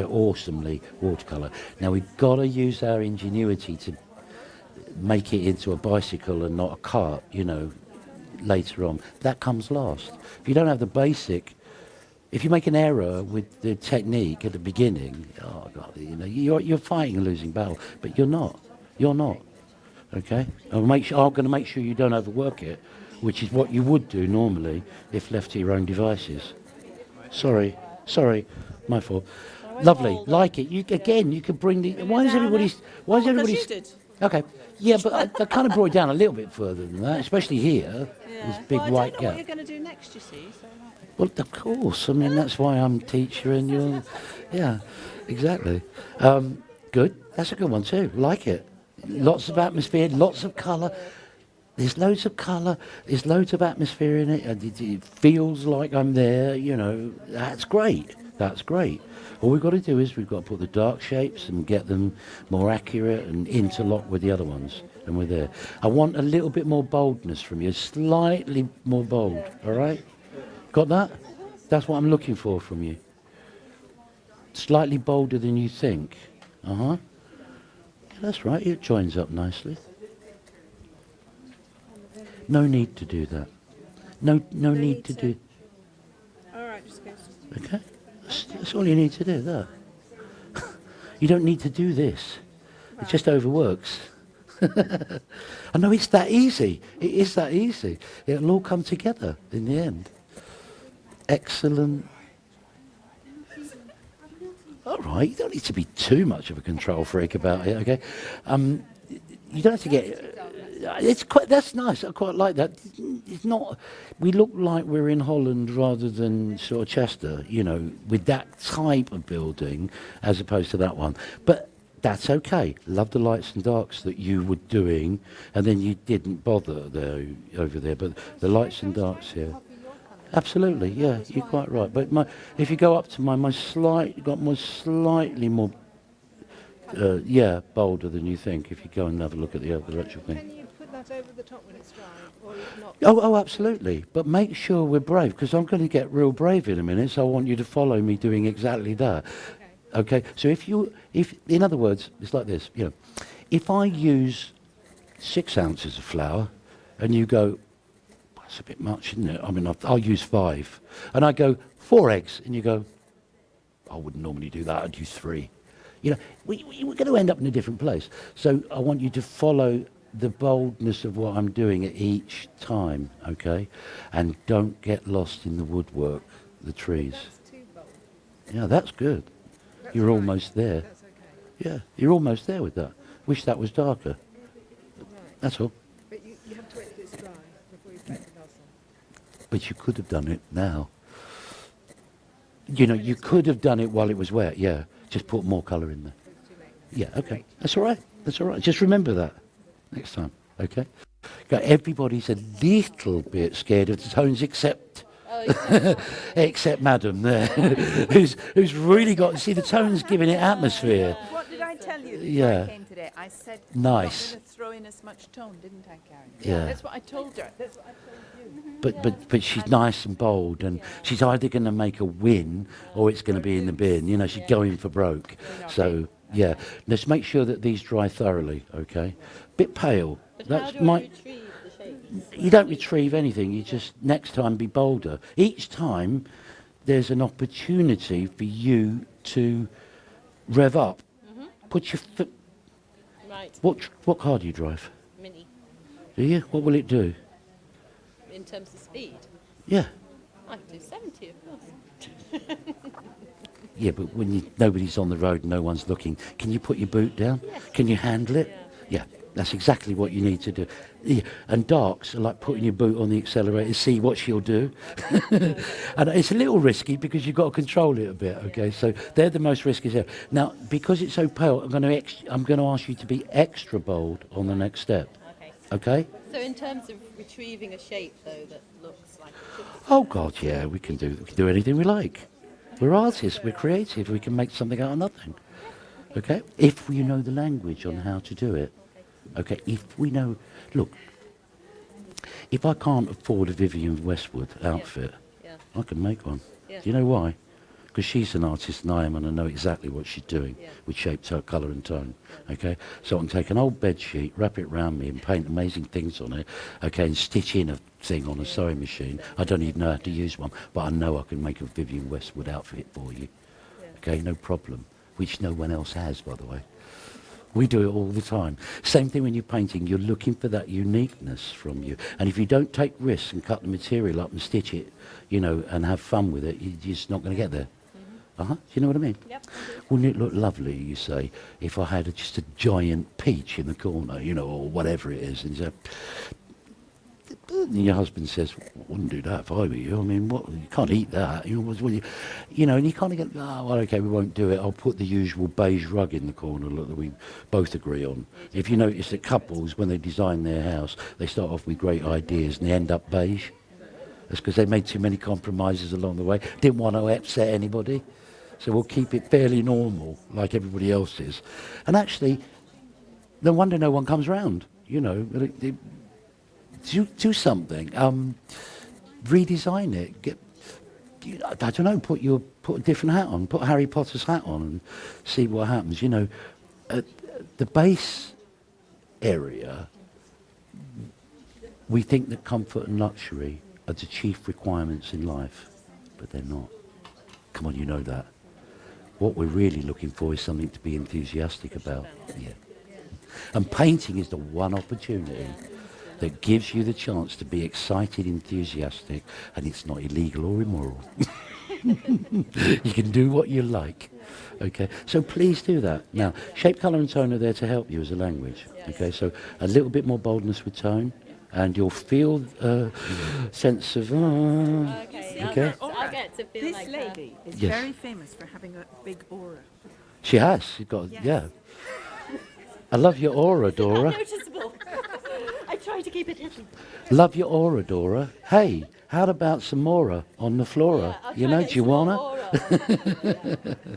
awesomely watercolour. Now we've got to use our ingenuity to make it into a bicycle and not a cart. You know, later on that comes last. If you don't have the basic, if you make an error with the technique at the beginning, oh God, you know, you're fighting a losing battle. But you're not. You're not. Okay. I'm going to make sure you don't overwork it, which is what you would do normally if left to your own devices. Sorry, my fault. Lovely, like it. You can bring the. Why is everybody? Okay, yeah, but I kind of brought it down a little bit further than that, especially here. This big well, I white don't know gap. what you're going to do next, you see. So Well, of course. I mean, that's why I'm teacher and you're. Yeah, exactly. Good. That's a good one too. Like it. Lots of atmosphere, lots of colour. There's loads of colour, there's loads of atmosphere in it, and it feels like I'm there, you know. That's great, that's great. All we've got to do is we've got to put the dark shapes and get them more accurate and interlock with the other ones, and we're there. I want a little bit more boldness from you, slightly more bold, all right? Got that? That's what I'm looking for from you. Slightly bolder than you think. Uh-huh. That's right, it joins up nicely. No need to do that. No need to do. All right, just goes. Okay, that's all you need to do. That. You don't need to do this. It just overworks. I know it's that easy. It is that easy. It'll all come together in the end. Excellent. All right, you don't need to be too much of a control freak about it. Okay, you don't have to get. That's nice. I quite like that. It's not. We look like we're in Holland rather than sort of Chester, you know, with that type of building as opposed to that one. But that's okay. Love the lights and darks that you were doing, and then you didn't bother there over there. But the lights and darks here. Absolutely, yeah, you're quite right. But if you go up to my slightly more, bolder than you think. If you go and have a look at the actual thing. Can you put that over the top when it's dry, or not? Oh, absolutely. But make sure we're brave, because I'm going to get real brave in a minute. So I want you to follow me doing exactly that. Okay. So if in other words, it's like this. You know, if I use 6 ounces of flour, and you go, that's a bit much, isn't it? I mean, I'll use 5. And I go, 4 eggs. And you go, I wouldn't normally do that. I'd use 3. You know, we're going to end up in a different place. So I want you to follow the boldness of what I'm doing at each time, okay? And don't get lost in the woodwork, the trees. That's too bold. Yeah, that's good. That's You're fine. almost there. That's okay. Yeah, you're almost there with that. Wish that was darker. Right. That's all. But you have to wait till it's dry before you paint the glass on. But you could have done it now. You know, you could have done it while it was wet, yeah. Just put more colour in there. It's too late now. Yeah, okay. That's all right. That's all right. Just remember that next time, okay? Everybody's a little bit scared of the tones except except Madam there, who's really got, see, the tone's giving it atmosphere. What did I tell you before Yeah. I came today? I said, Nice. I'm not going to throw in as much tone, didn't I, Karen? Yeah. That's what I told her. That's what I told you. But she's nice and bold, and she's either going to make a win or it's going to be in the bin. You know, she's going for broke. So, yeah. Let's make sure that these dry thoroughly, okay? Bit pale. But That's how do I my... retrieve the shapes? You don't retrieve anything. You just, next time, be bolder. Each time, there's an opportunity for you to rev up. Put your foot... Right. What car do you drive? Mini. Do you? What will it do? In terms of speed, Yeah. I can do 70, of course. Yeah, but when nobody's on the road, no one's looking, can you put your boot down? Can you handle it? Yeah, that's exactly what you need to do. Yeah. And darks are like putting your boot on the accelerator, see what she'll do. And it's a little risky because you've got to control it a bit, okay? So they're the most risky. Now, because it's so pale, I'm going to ask you to be extra bold on the next step, Okay. okay? So in terms of retrieving a shape, though, that looks like it should be. Oh, God, yeah, we can do anything we like. We're artists, we're creative, we can make something out of nothing. Okay? If we know the language on how to do it. Okay, if we know, look, if I can't afford a Vivienne Westwood outfit, Yeah. I can make one. Yeah. Do you know why? Because she's an artist and I am, and I know exactly what she's doing Yeah. with shape, colour and tone. Okay, so I can take an old bed sheet, wrap it round me and paint amazing things on it, okay, and stitch in a thing on a sewing machine. I don't even know how to use one, but I know I can make a Vivienne Westwood outfit for you. Okay, no problem, which no one else has, by the way. We do it all the time. Same thing when you're painting, you're looking for that uniqueness from you. And if you don't take risks and cut the material up and stitch it, you know, and have fun with it, you're just not going to get there. Do you know what I mean? Yep. Wouldn't it look lovely, you say, if I had just a giant peach in the corner, you know, or whatever it is, and you say, and your husband says, wouldn't do that if I were you. I mean, what? You can't eat that. You know, and you kind of get, oh, well, okay, we won't do it. I'll put the usual beige rug in the corner that we both agree on. If you notice that couples, when they design their house, they start off with great ideas and they end up beige. That's because they made too many compromises along the way. Didn't want to upset anybody. So we'll keep it fairly normal, like everybody else is. And actually, no wonder no one comes round, you know. Do something. Redesign it. I don't know, put a different hat on. Put Harry Potter's hat on and see what happens. You know, the base area, we think that comfort and luxury are the chief requirements in life, but they're not. Come on, you know that. What we're really looking for is something to be enthusiastic about. Yeah. And painting is the one opportunity that gives you the chance to be excited, enthusiastic, and it's not illegal or immoral. You can do what you like. Okay, so please do that. Now, shape, colour and tone are there to help you as a language. Okay, so a little bit more boldness with tone, and you'll feel a sense of... Okay. I'll get to feel This like lady is Yes. very famous for having a big aura. She has. She's got, yeah. I love your aura, Dora. noticeable. I try to keep it hidden. Love your aura, Dora. Hey, how about some more on the flora? I'll You try know, and do you get some wanna? more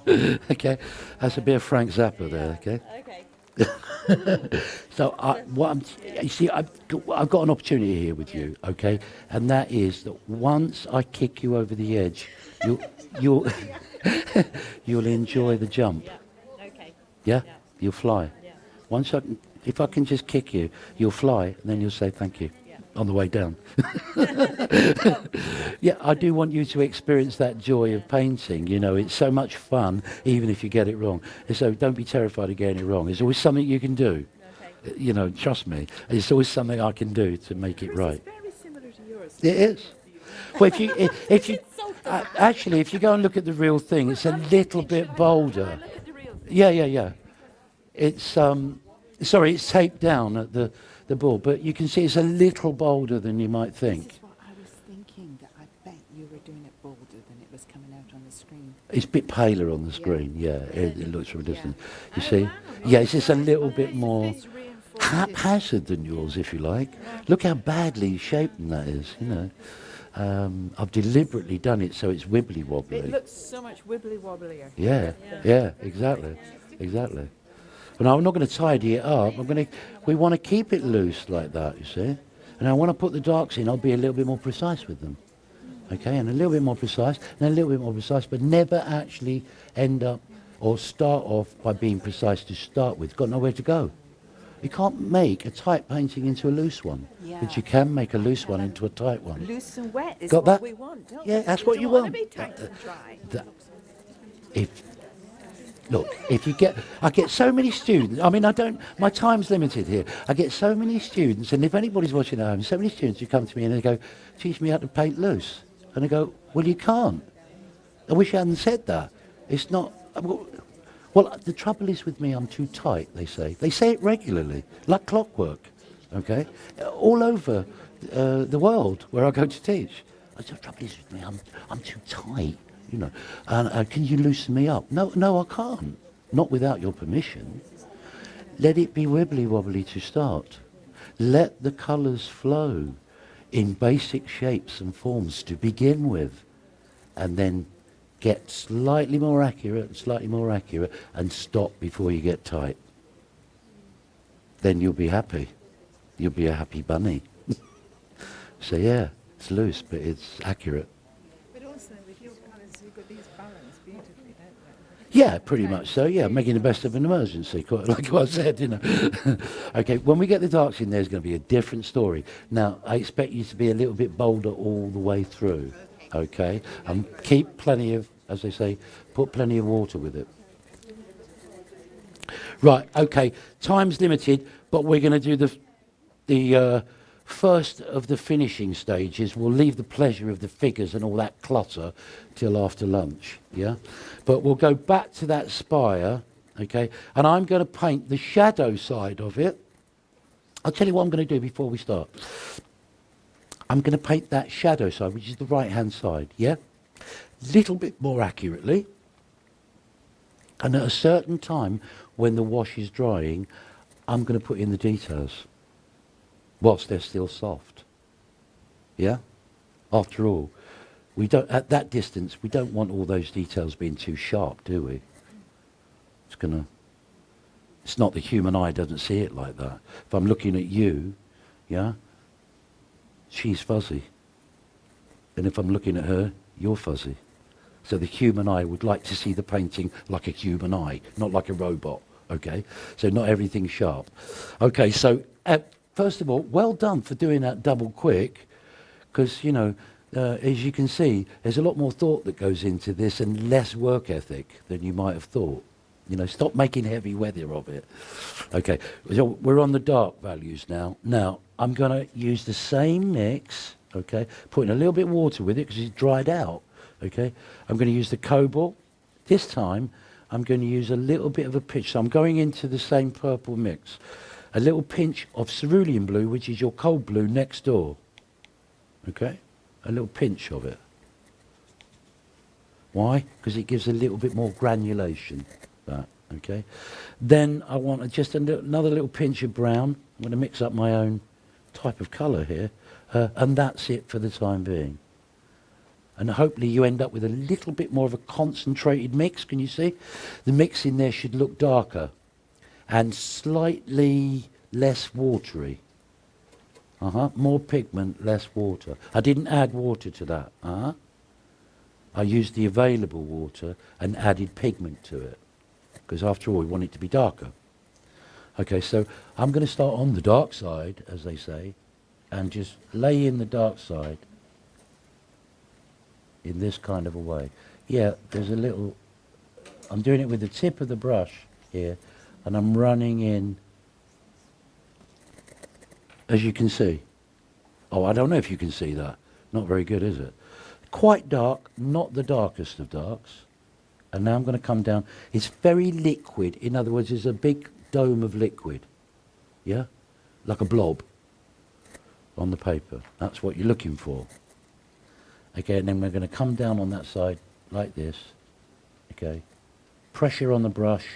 aura. Okay, that's a bit of Frank Zappa there. Okay. Okay. So you see, I've got an opportunity here with you. Okay, and that is that once I kick you over the edge, you'll you'll enjoy the jump. Yeah. Okay. Yeah, you'll fly. Yeah. Once if I can just kick you, you'll fly, and then you'll say thank you on the way down. Yeah, I do want you to experience that joy of painting. You know, it's so much fun, even if you get it wrong. And so don't be terrified of getting it wrong. There's always something you can do. Okay. You know, trust me. There's always something I can do to make it right. It's very similar to yours. It is. Well, if you actually, if you go and look at the real thing, it's a little bit bolder. Look at the real thing. Yeah. It's sorry, it's taped down at the board, but you can see it's a little bolder than you might This think. is what I was thinking, that I bet you were doing it bolder than it was coming out on the screen. It's a bit paler on the screen. Yeah, it looks from a distance. You see? Yeah, it's just a little bit more haphazard than yours, if you like. Look how badly shaped that is. You know, I've deliberately done it so it's wibbly wobbly. It looks so much wibbly wobblier. Yeah, exactly. But no, I'm not going to tidy it up. We want to keep it loose like that, you see. And I want to put the darks in. I'll be a little bit more precise with them. Okay, and a little bit more precise, and a little bit more precise, but never actually end up or start off by being precise to start with. Got nowhere to go. You can't make a tight painting into a loose one, but you can make a loose one into a tight one. Loose and wet is Got what that? we want, don't Yeah, we? that's We what don't you wanna want. be tight and dry. If Look, I get so many students. I mean, my time's limited here. I get so many students, and if anybody's watching at home, so many students who come to me and they go, teach me how to paint loose. And I go, well, you can't. I wish I hadn't said that. It's not, well, the trouble is with me, I'm too tight, they say. They say it regularly, like clockwork, okay? All over the world where I go to teach. The trouble is with me, I'm too tight. You know, and can you loosen me up? No, I can't. Not without your permission. Let it be wibbly wobbly to start. Let the colours flow in basic shapes and forms to begin with, and then get slightly more accurate and stop before you get tight. Then you'll be happy. You'll be a happy bunny. So yeah, it's loose, but it's accurate. Yeah, pretty much so, yeah, making the best of an emergency, quite like what I said, you know. Okay, when we get the darks in, there's going to be a different story. Now, I expect you to be a little bit bolder all the way through, okay? And keep plenty of, as they say, put plenty of water with it. Right, okay, time's limited, but we're going to do the first of the finishing stages. We'll leave the pleasure of the figures and all that clutter till after lunch, yeah? But we'll go back to that spire, okay? And I'm going to paint the shadow side of it. I'll tell you what I'm going to do before we start. I'm going to paint that shadow side, which is the right-hand side, yeah? Little bit more accurately. And at a certain time, when the wash is drying, I'm going to put in the details whilst they're still soft. Yeah? After all, we don't, at that distance, we don't want all those details being too sharp, do we? It's not the human eye doesn't see it like that. If I'm looking at you, yeah, she's fuzzy. And if I'm looking at her, you're fuzzy. So the human eye would like to see the painting like a human eye, not like a robot, okay? So not everything's sharp. Okay, so first of all, well done for doing that double quick, because, you know, as you can see, there's a lot more thought that goes into this and less work ethic than you might have thought. You know, stop making heavy weather of it. Okay, so we're on the dark values now. Now, I'm going to use the same mix, okay, putting a little bit of water with it because it's dried out, okay. I'm going to use the cobalt. This time, I'm going to use a little bit of a pinch. So I'm going into the same purple mix. A little pinch of cerulean blue, which is your cold blue next door, okay. A little pinch of it. Why? Because it gives a little bit more granulation. That, okay. Then I want just another little pinch of brown. I'm going to mix up my own type of colour here, and that's it for the time being. And hopefully you end up with a little bit more of a concentrated mix. Can you see? The mix in there should look darker and slightly less watery. More pigment, less water. I didn't add water to that. I used the available water and added pigment to it, because after all we want it to be darker. Okay, so I'm going to start on the dark side, as they say, and just lay in the dark side in this kind of a way. Yeah, there's a little, I'm doing it with the tip of the brush here, and I'm running in, as you can see. Oh, I don't know if you can see that. Not very good, is it? Quite dark, not the darkest of darks. And now I'm going to come down. It's very liquid. In other words, it's a big dome of liquid. Yeah? Like a blob on the paper. That's what you're looking for. Okay, and then we're going to come down on that side like this. Okay. Pressure on the brush.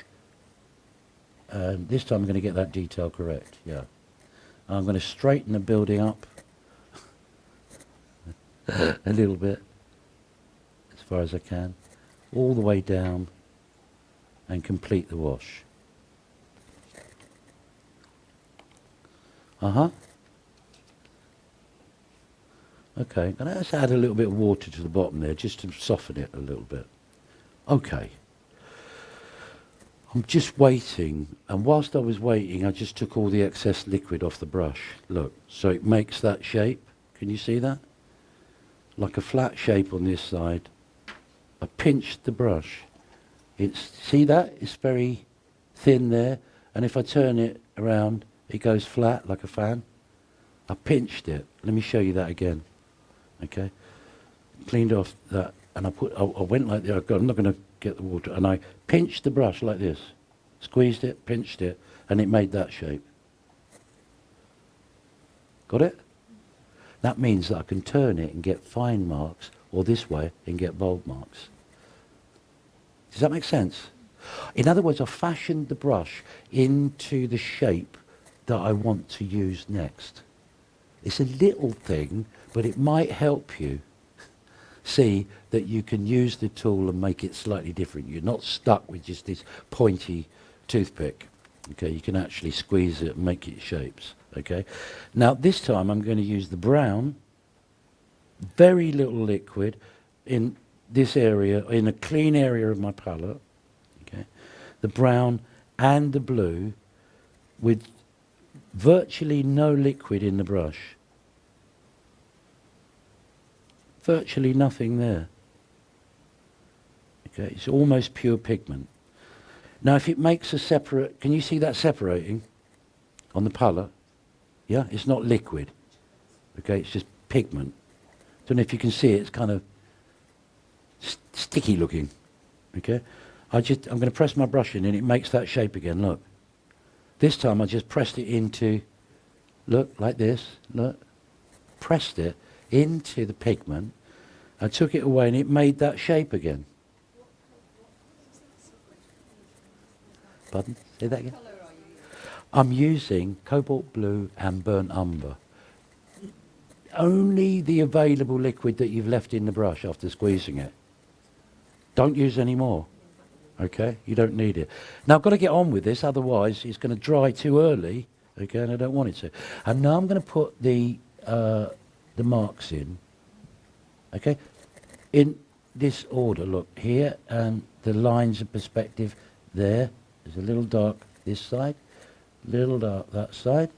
And this time I'm going to get that detail correct. Yeah. I'm going to straighten the building up a little bit, as far as I can, all the way down, and complete the wash. Okay, I'm going to just add a little bit of water to the bottom there, just to soften it a little bit. Okay. I'm just waiting, and whilst I was waiting, I just took all the excess liquid off the brush. Look, so it makes that shape. Can you see that? Like a flat shape on this side. I pinched the brush See that? It's very thin there. And if I turn it around, it goes flat like a fan. I pinched it. Let me show you that again. Okay? Cleaned off that, and I went like that. I'm not going to get the water. And I pinched the brush like this. Squeezed it, pinched it, and it made that shape. Got it? That means that I can turn it and get fine marks, or this way and get bold marks. Does that make sense? In other words, I fashioned the brush into the shape that I want to use next. It's a little thing, but it might help you see that you can use the tool and make it slightly different. You're not stuck with just this pointy toothpick. Okay, you can actually squeeze it and make it shapes. Okay, now this time I'm going to use the brown, very little liquid in this area, in a clean area of my palette. Okay, the brown and the blue with virtually no liquid in the brush. Virtually nothing there. Okay, it's almost pure pigment. Now if it makes a separate, can you see that separating on the palette? Yeah, it's not liquid. Okay, it's just pigment. Don't know if you can see it, it's kind of sticky looking. Okay, I'm going to press my brush in and it makes that shape again, look. This time I just pressed it into, look, like this, look. Pressed it into the pigment. I took it away and it made that shape again. Pardon? Say that again? I'm using cobalt blue and burnt umber. Only the available liquid that you've left in the brush after squeezing it. Don't use any more. Okay? You don't need it. Now I've got to get on with this, otherwise it's going to dry too early. Okay, and I don't want it to. And now I'm going to put the marks in. Okay? In this order, look, here, and the lines of perspective there. There's a little dark this side, little dark that side.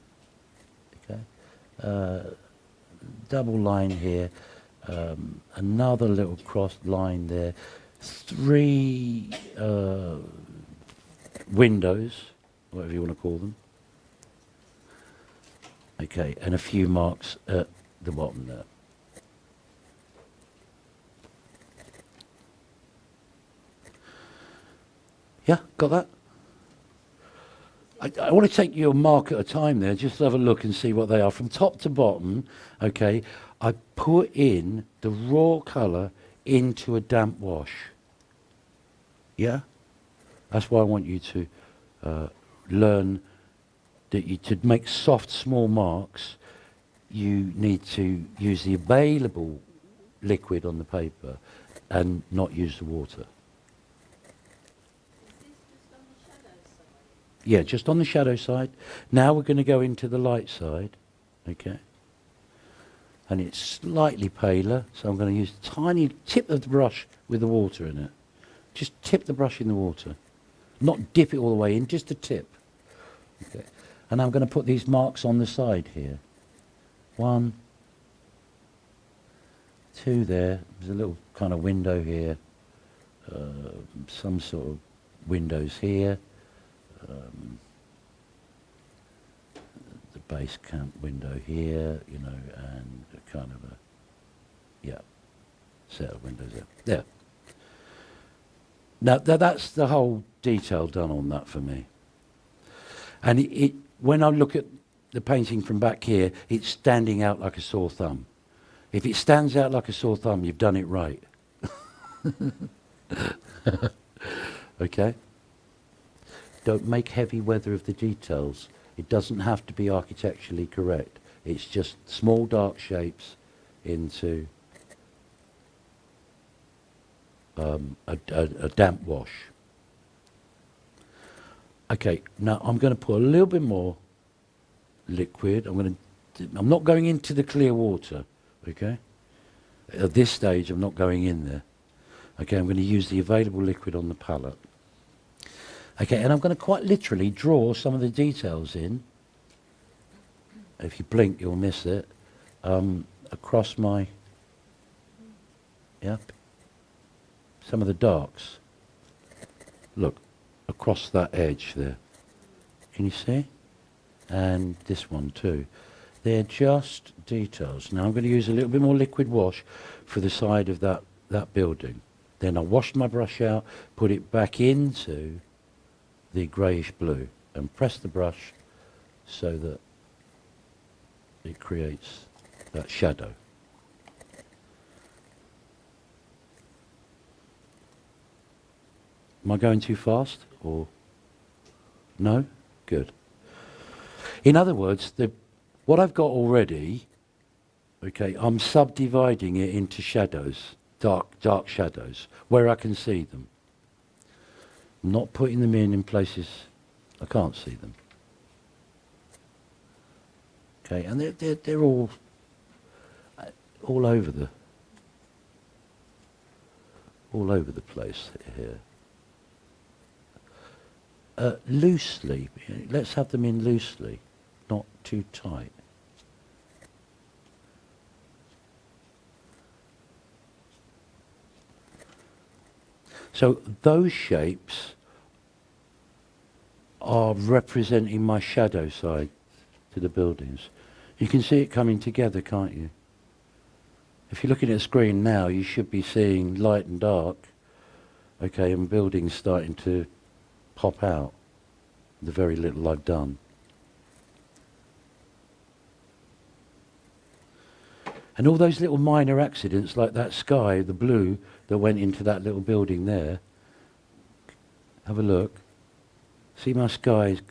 Okay? Double line here, another little crossed line there. 3 windows, whatever you want to call them. Okay, and a few marks at the bottom there. Yeah, got that? I want to take you a mark at a time there, just to have a look and see what they are. From top to bottom, okay, I put in the raw colour into a damp wash. Yeah? That's why I want you to learn that to make soft, small marks, you need to use the available liquid on the paper and not use the water. Yeah, just on the shadow side. Now we're going to go into the light side, okay? And it's slightly paler, so I'm going to use a tiny tip of the brush with the water in it. Just tip the brush in the water. Not dip it all the way in, just a tip. Okay. And I'm going to put these marks on the side here. 1, 2 there. There's a little kind of window here. Some sort of windows here. The base camp window here, you know, and a kind of set of windows there. There. Now that's the whole detail done on that for me. And when I look at the painting from back here, it's standing out like a sore thumb. If it stands out like a sore thumb, you've done it right. Okay? Don't make heavy weather of the details. It doesn't have to be architecturally correct. It's just small dark shapes into a damp wash. Okay, now I'm going to put a little bit more liquid. I'm not going into the clear water, okay? At this stage, I'm not going in there. Okay, I'm going to use the available liquid on the palette. Okay, and I'm going to quite literally draw some of the details in. If you blink, you'll miss it. Across my, some of the darks. Look, across that edge there. Can you see? And this one too. They're just details. Now I'm going to use a little bit more liquid wash for the side of that building. Then I wash my brush out, put it back into the greyish blue and press the brush so that it creates that shadow. Am I going too fast or no? Good. In other words, what I've got already, okay, I'm subdividing it into shadows, dark shadows, where I can see them. I'm not putting them in places I can't see them. Okay, and they're all over the place here. Loosely, let's have them in loosely, not too tight. So those shapes are representing my shadow side to the buildings. You can see it coming together, can't you? If you're looking at a screen now, you should be seeing light and dark, okay, and buildings starting to pop out, the very little I've done. And all those little minor accidents, like that sky, the blue that went into that little building there. Have a look. See my skies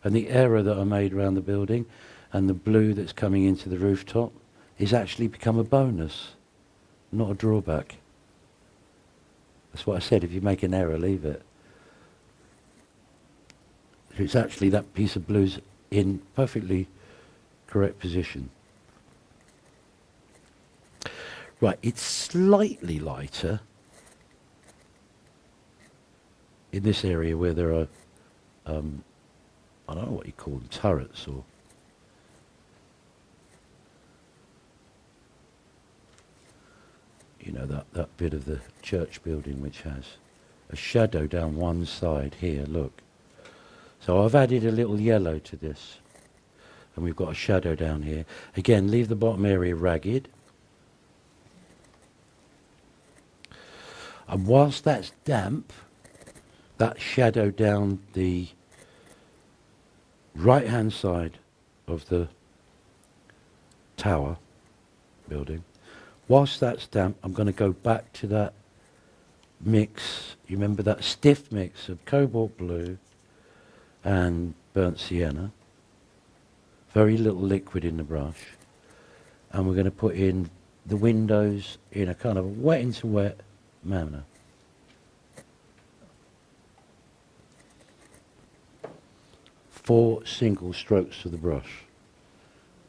and the error that I made around the building, and the blue that's coming into the rooftop is actually become a bonus, not a drawback. That's what I said, if you make an error, leave it. It's actually that piece of blue's in perfectly correct position. Right, it's slightly lighter in this area where there are, I don't know what you call them, turrets or... You know, that bit of the church building which has a shadow down one side here, look. So I've added a little yellow to this, and we've got a shadow down here. Again, leave the bottom area ragged. And whilst that's damp, that shadow down the right-hand side of the tower building, whilst that's damp, I'm going to go back to that mix. You remember that stiff mix of cobalt blue and burnt sienna. Very little liquid in the brush. And we're going to put in the windows in a kind of wet into wet manner. Four single strokes of the brush.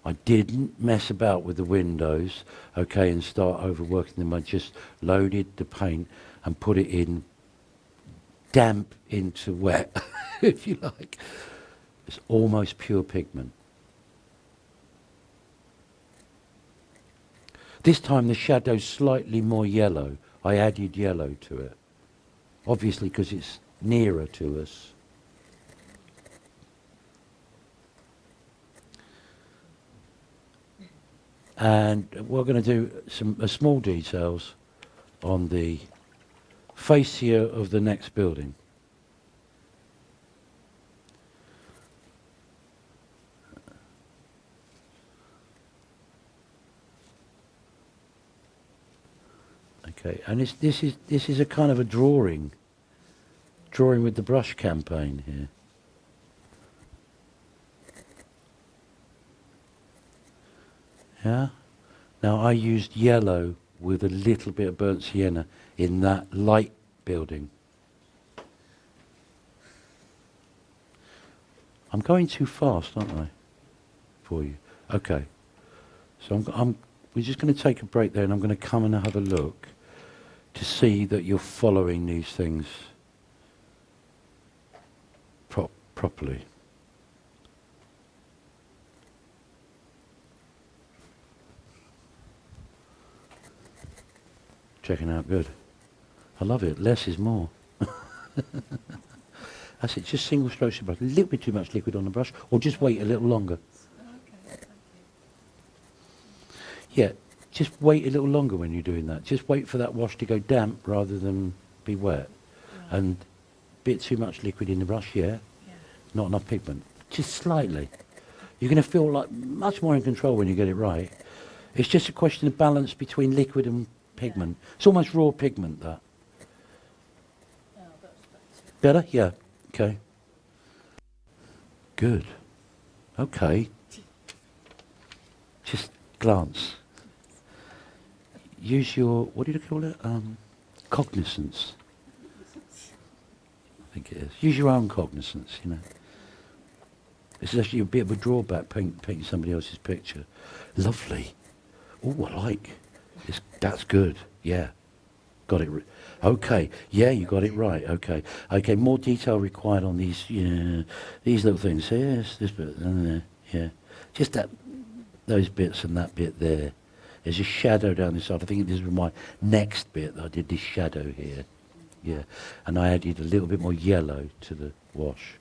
I didn't mess about with the windows, okay, and start overworking them. I just loaded the paint and put it in damp into wet, if you like. It's almost pure pigment. This time the shadow's slightly more yellow. I added yellow to it, obviously because it's nearer to us. And we're going to do some small details on the fascia of the next building. Okay, and this is a kind of a drawing with the brush campaign here. Yeah. Now I used yellow with a little bit of burnt sienna in that light building. I'm going too fast, aren't I? For you. Okay. So we're just going to take a break there, and I'm going to come and have a look to see that you're following these things properly. Checking out good. I love it. Less is more. That's it, just single strokes of brush. A little bit too much liquid on the brush, or just wait a little longer. Yeah, just wait a little longer when you're doing that. Just wait for that wash to go damp rather than be wet. And bit too much liquid in the brush, yeah. Not enough pigment. Just slightly. You're going to feel like much more in control when you get it right. It's just a question of balance between liquid and pigment. It's almost raw pigment, that. Better? Yeah. Okay. Good. Okay. Just glance. Use your, what did you call it? Cognizance. I think it is. Use your own cognizance, you know. This is actually a bit of a drawback, painting somebody else's picture. Lovely. Oh, I like. That's good. Yeah. Got it. Okay. Yeah, you got it right. Okay. Okay, more detail required on these, these little things. Yes, this bit, yeah. Just those bits and that bit there. There's a shadow down this side. I think this was my next bit that I did this shadow here. Yeah. And I added a little bit more yellow to the wash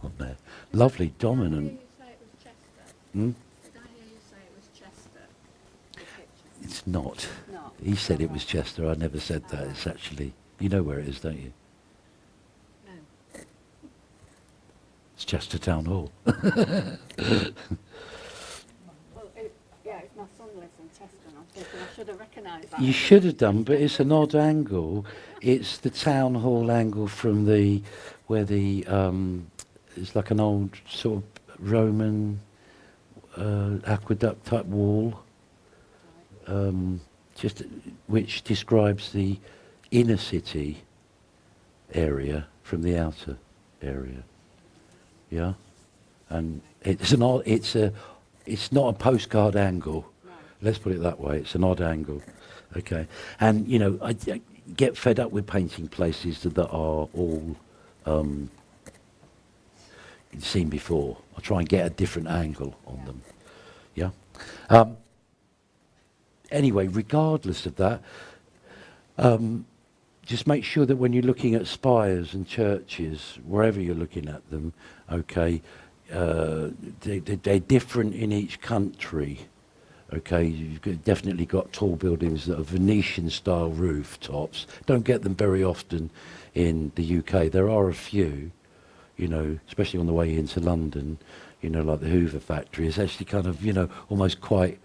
on there. Lovely, dominant. Did I hear you say it was Chester? Hmm? Did I hear you say it was Chester? The picture? It's not. Not. He said it was Chester. I never said that. It's actually, you know where it is, don't you? No. It's Chester Town Hall. Well, yeah, if my son lives in Chester, and I'm thinking I should have recognised that. You should have done, but it's an odd angle. It's the town hall angle from the, where the, it's like an old sort of Roman aqueduct type wall, just which describes the inner city area from the outer area. Yeah, and it's an odd. It's not a postcard angle. No. Let's put it that way. It's an odd angle. Okay, and you know I get fed up with painting places that are all seen before. I try and get a different angle on them. Yeah. Anyway, regardless of that, just make sure that when you're looking at spires and churches, wherever you're looking at them, okay, they're different in each country. Okay, definitely got tall buildings that are Venetian-style rooftops. Don't get them very often in the UK. There are a few, you know, especially on the way into London, you know, like the Hoover factory. It's actually kind of, you know, almost quite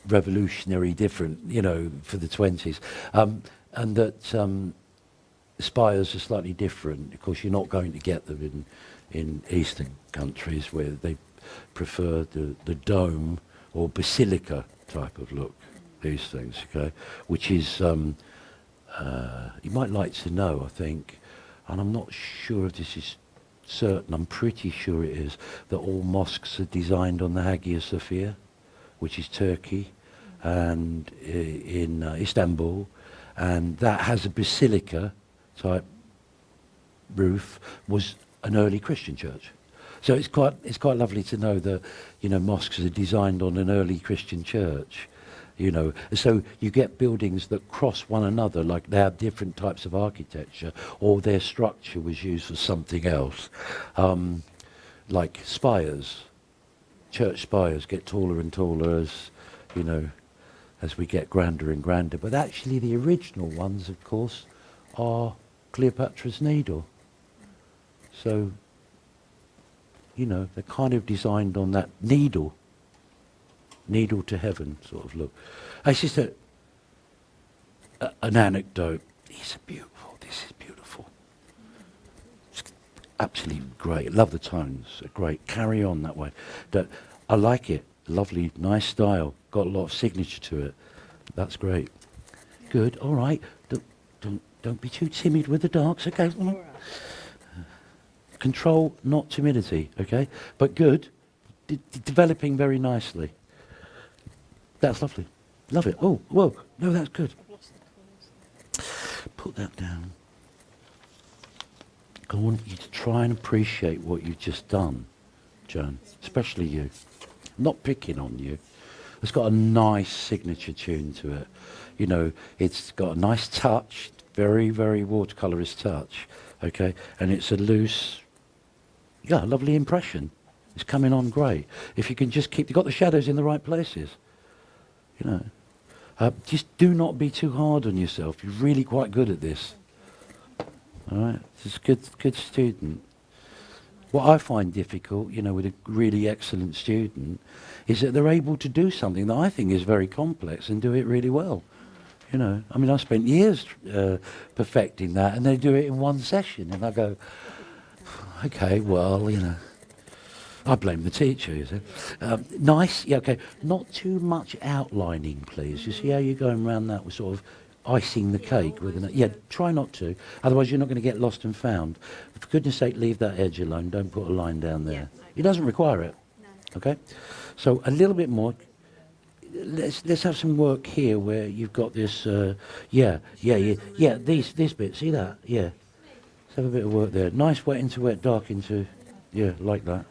revolutionary different, you know, for the 20s. And that spires are slightly different. Of course, you're not going to get them in Eastern countries where they prefer the dome or basilica type of look, these things, okay? Which is, you might like to know, I think, and I'm not sure if this is certain, I'm pretty sure it is, that all mosques are designed on the Hagia Sophia, which is Turkey, and in Istanbul, and that has a basilica type roof, was an early Christian church. So it's quite lovely to know that, you know, mosques are designed on an early Christian church, you know. So you get buildings that cross one another, like they have different types of architecture, or their structure was used for something else. Like spires, church spires get taller and taller as, you know, as we get grander and grander. But actually the original ones, of course, are Cleopatra's Needle. So, you know, they're kind of designed on that needle to heaven sort of look. It's just an anecdote. These are beautiful. This is beautiful. It's absolutely great. Love the tones. Great. Carry on that way. I like it. Lovely, nice style. Got a lot of signature to it. That's great. Good. All right. Don't be too timid with the darks. Okay. All right. Control, not timidity, okay? But good, developing very nicely. That's lovely. Love it. Oh, whoa, no, that's good. Put that down. I want you to try and appreciate what you've just done, Joan, especially you. Not picking on you. It's got a nice signature tune to it. You know, it's got a nice touch, very, very watercolourist touch. okay? And it's a loose, yeah, lovely impression. It's coming on great. If you can just keep, you've got the shadows in the right places, you know. Just do not be too hard on yourself. You're really quite good at this. All right, just good student. What I find difficult, you know, with a really excellent student, is that they're able to do something that I think is very complex and do it really well. You know, I mean, I spent years perfecting that, and they do it in one session, and I go, okay, well, you know, I blame the teacher, you see. Nice, yeah, okay. Not too much outlining, please. You see how you're going around that with sort of icing the cake with an... Yeah, try not to. Otherwise, you're not going to get lost and found. For goodness sake, leave that edge alone. Don't put a line down there. It doesn't require it. Okay? So a little bit more. Let's have some work here where you've got this... yeah, these bits. See that? Yeah. Let's have a bit of work there. Nice wet into wet, dark into... Yeah, like that.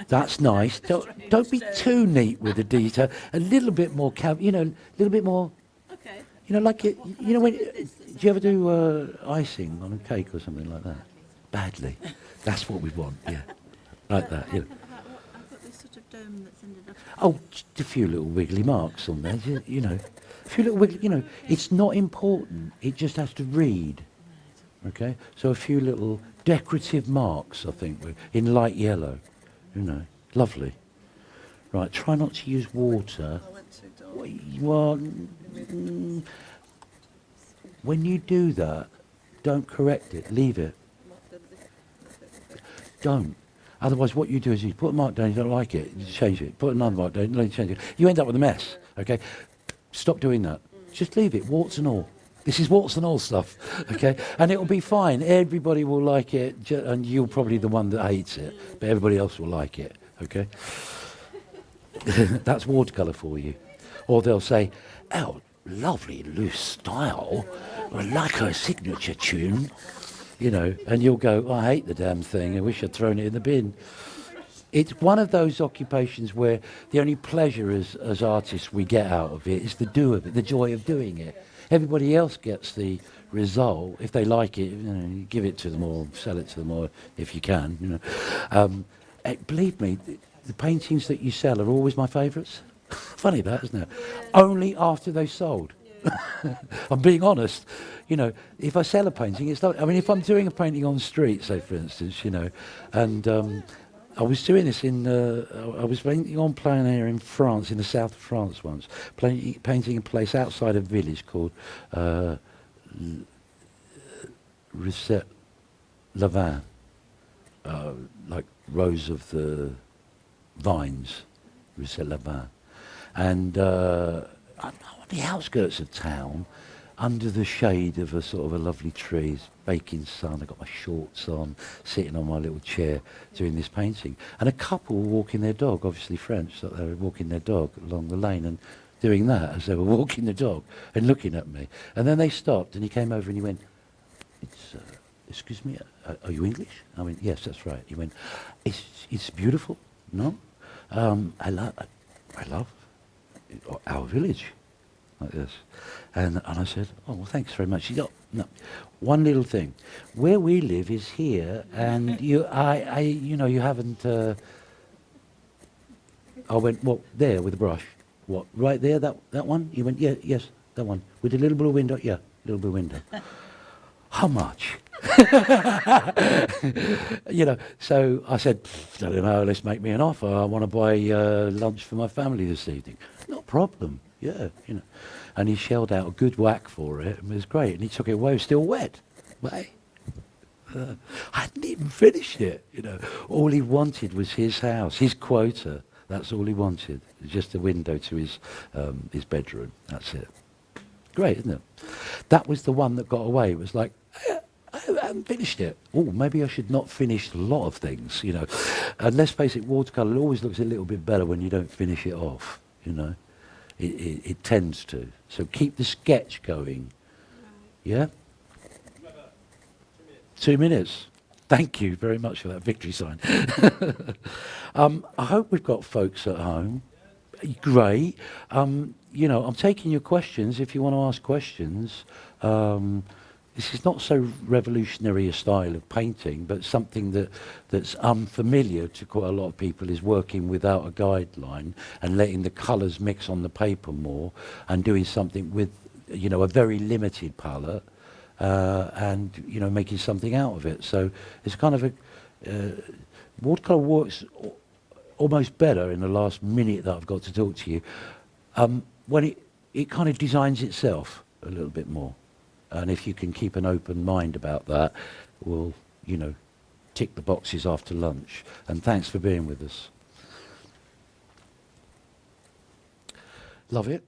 That's nice. Don't be too neat with the detail. A little bit more, you know, a little bit more. Okay. You know, like it. You know, when do you ever do icing on a cake or something like that? Badly. That's what we want. Yeah, like that. You know. I've got this sort of dome that's ended up. Oh, just a few little wiggly marks on there. You know, a few little wiggly. You know, it's not important. It just has to read. Okay. So a few little decorative marks, I think, in light yellow. You know, lovely. Right, try not to use water. Well, when you do that, don't correct it, leave it. Don't. Otherwise, what you do is you put a mark down, you don't like it, you change it. Put another mark down, you change it. You end up with a mess, okay? Stop doing that. Just leave it, warts and all. This is warts and all stuff, okay? And it'll be fine. Everybody will like it, and you're probably the one that hates it, but everybody else will like it, okay? That's watercolour for you. Or they'll say, oh, lovely loose style. I like her signature tune. You know, and you'll go, oh, I hate the damn thing. I wish I'd thrown it in the bin. It's one of those occupations where the only pleasure as artists we get out of it is the do of it, the joy of doing it. Everybody else gets the result. If they like it, you know, you give it to them or sell it to them, or if you can. You know, believe me, the paintings that you sell are always my favourites. Funny that, isn't it? Yeah. Only after they've sold. Yeah. I'm being honest. You know, if I sell a painting, it's not. I mean, if I'm doing a painting on the street, say for instance, you know, and I was doing this in. I was painting on plein air in France, in the south of France once, painting a place outside a village called Recette-Lavin, like Rose of the Vines, Recette-Lavin, and I'm on the outskirts of town, under the shade of a sort of a lovely tree, baking sun. I got my shorts on, sitting on my little chair, doing this painting. And a couple were walking their dog, obviously French, so they were walking their dog along the lane and doing that as they were walking the dog and looking at me. And then they stopped, and he came over and he went, excuse me, are you English? I went, yes, that's right. He went, it's beautiful, no? I love our village. Like this, and I said, "Oh, well, thanks very much." He said, "No, one little thing. Where we live is here, and you haven't." I went, "What? There with the brush? What? Right there? That one?" He went, "Yeah, yes, that one with the little blue window. Yeah, little blue window. How much?" You know. So I said, "I don't know. Let's make me an offer. I want to buy lunch for my family this evening." No problem. Yeah, you know, and he shelled out a good whack for it, and it was great. And he took it away, it was still wet. Mate, I hadn't even finished it. You know, all he wanted was his house, his quota. That's all he wanted, just a window to his bedroom. That's it. Great, isn't it? That was the one that got away. It was like, I haven't finished it. Oh, maybe I should not finish a lot of things. You know, and let's face it, watercolour always looks a little bit better when you don't finish it off. You know. It tends to. So keep the sketch going. Yeah? 2 minutes. Thank you very much for that victory sign. I hope we've got folks at home. Great. You know, I'm taking your questions if you want to ask questions. this is not so revolutionary a style of painting, but something that's unfamiliar to quite a lot of people, is working without a guideline and letting the colours mix on the paper more and doing something with, you know, a very limited palette, and, you know, making something out of it. So it's kind of watercolour works almost better in the last minute that I've got to talk to you, when it kind of designs itself a little bit more. And if you can keep an open mind about that, we'll, you know, tick the boxes after lunch. And thanks for being with us. Love it.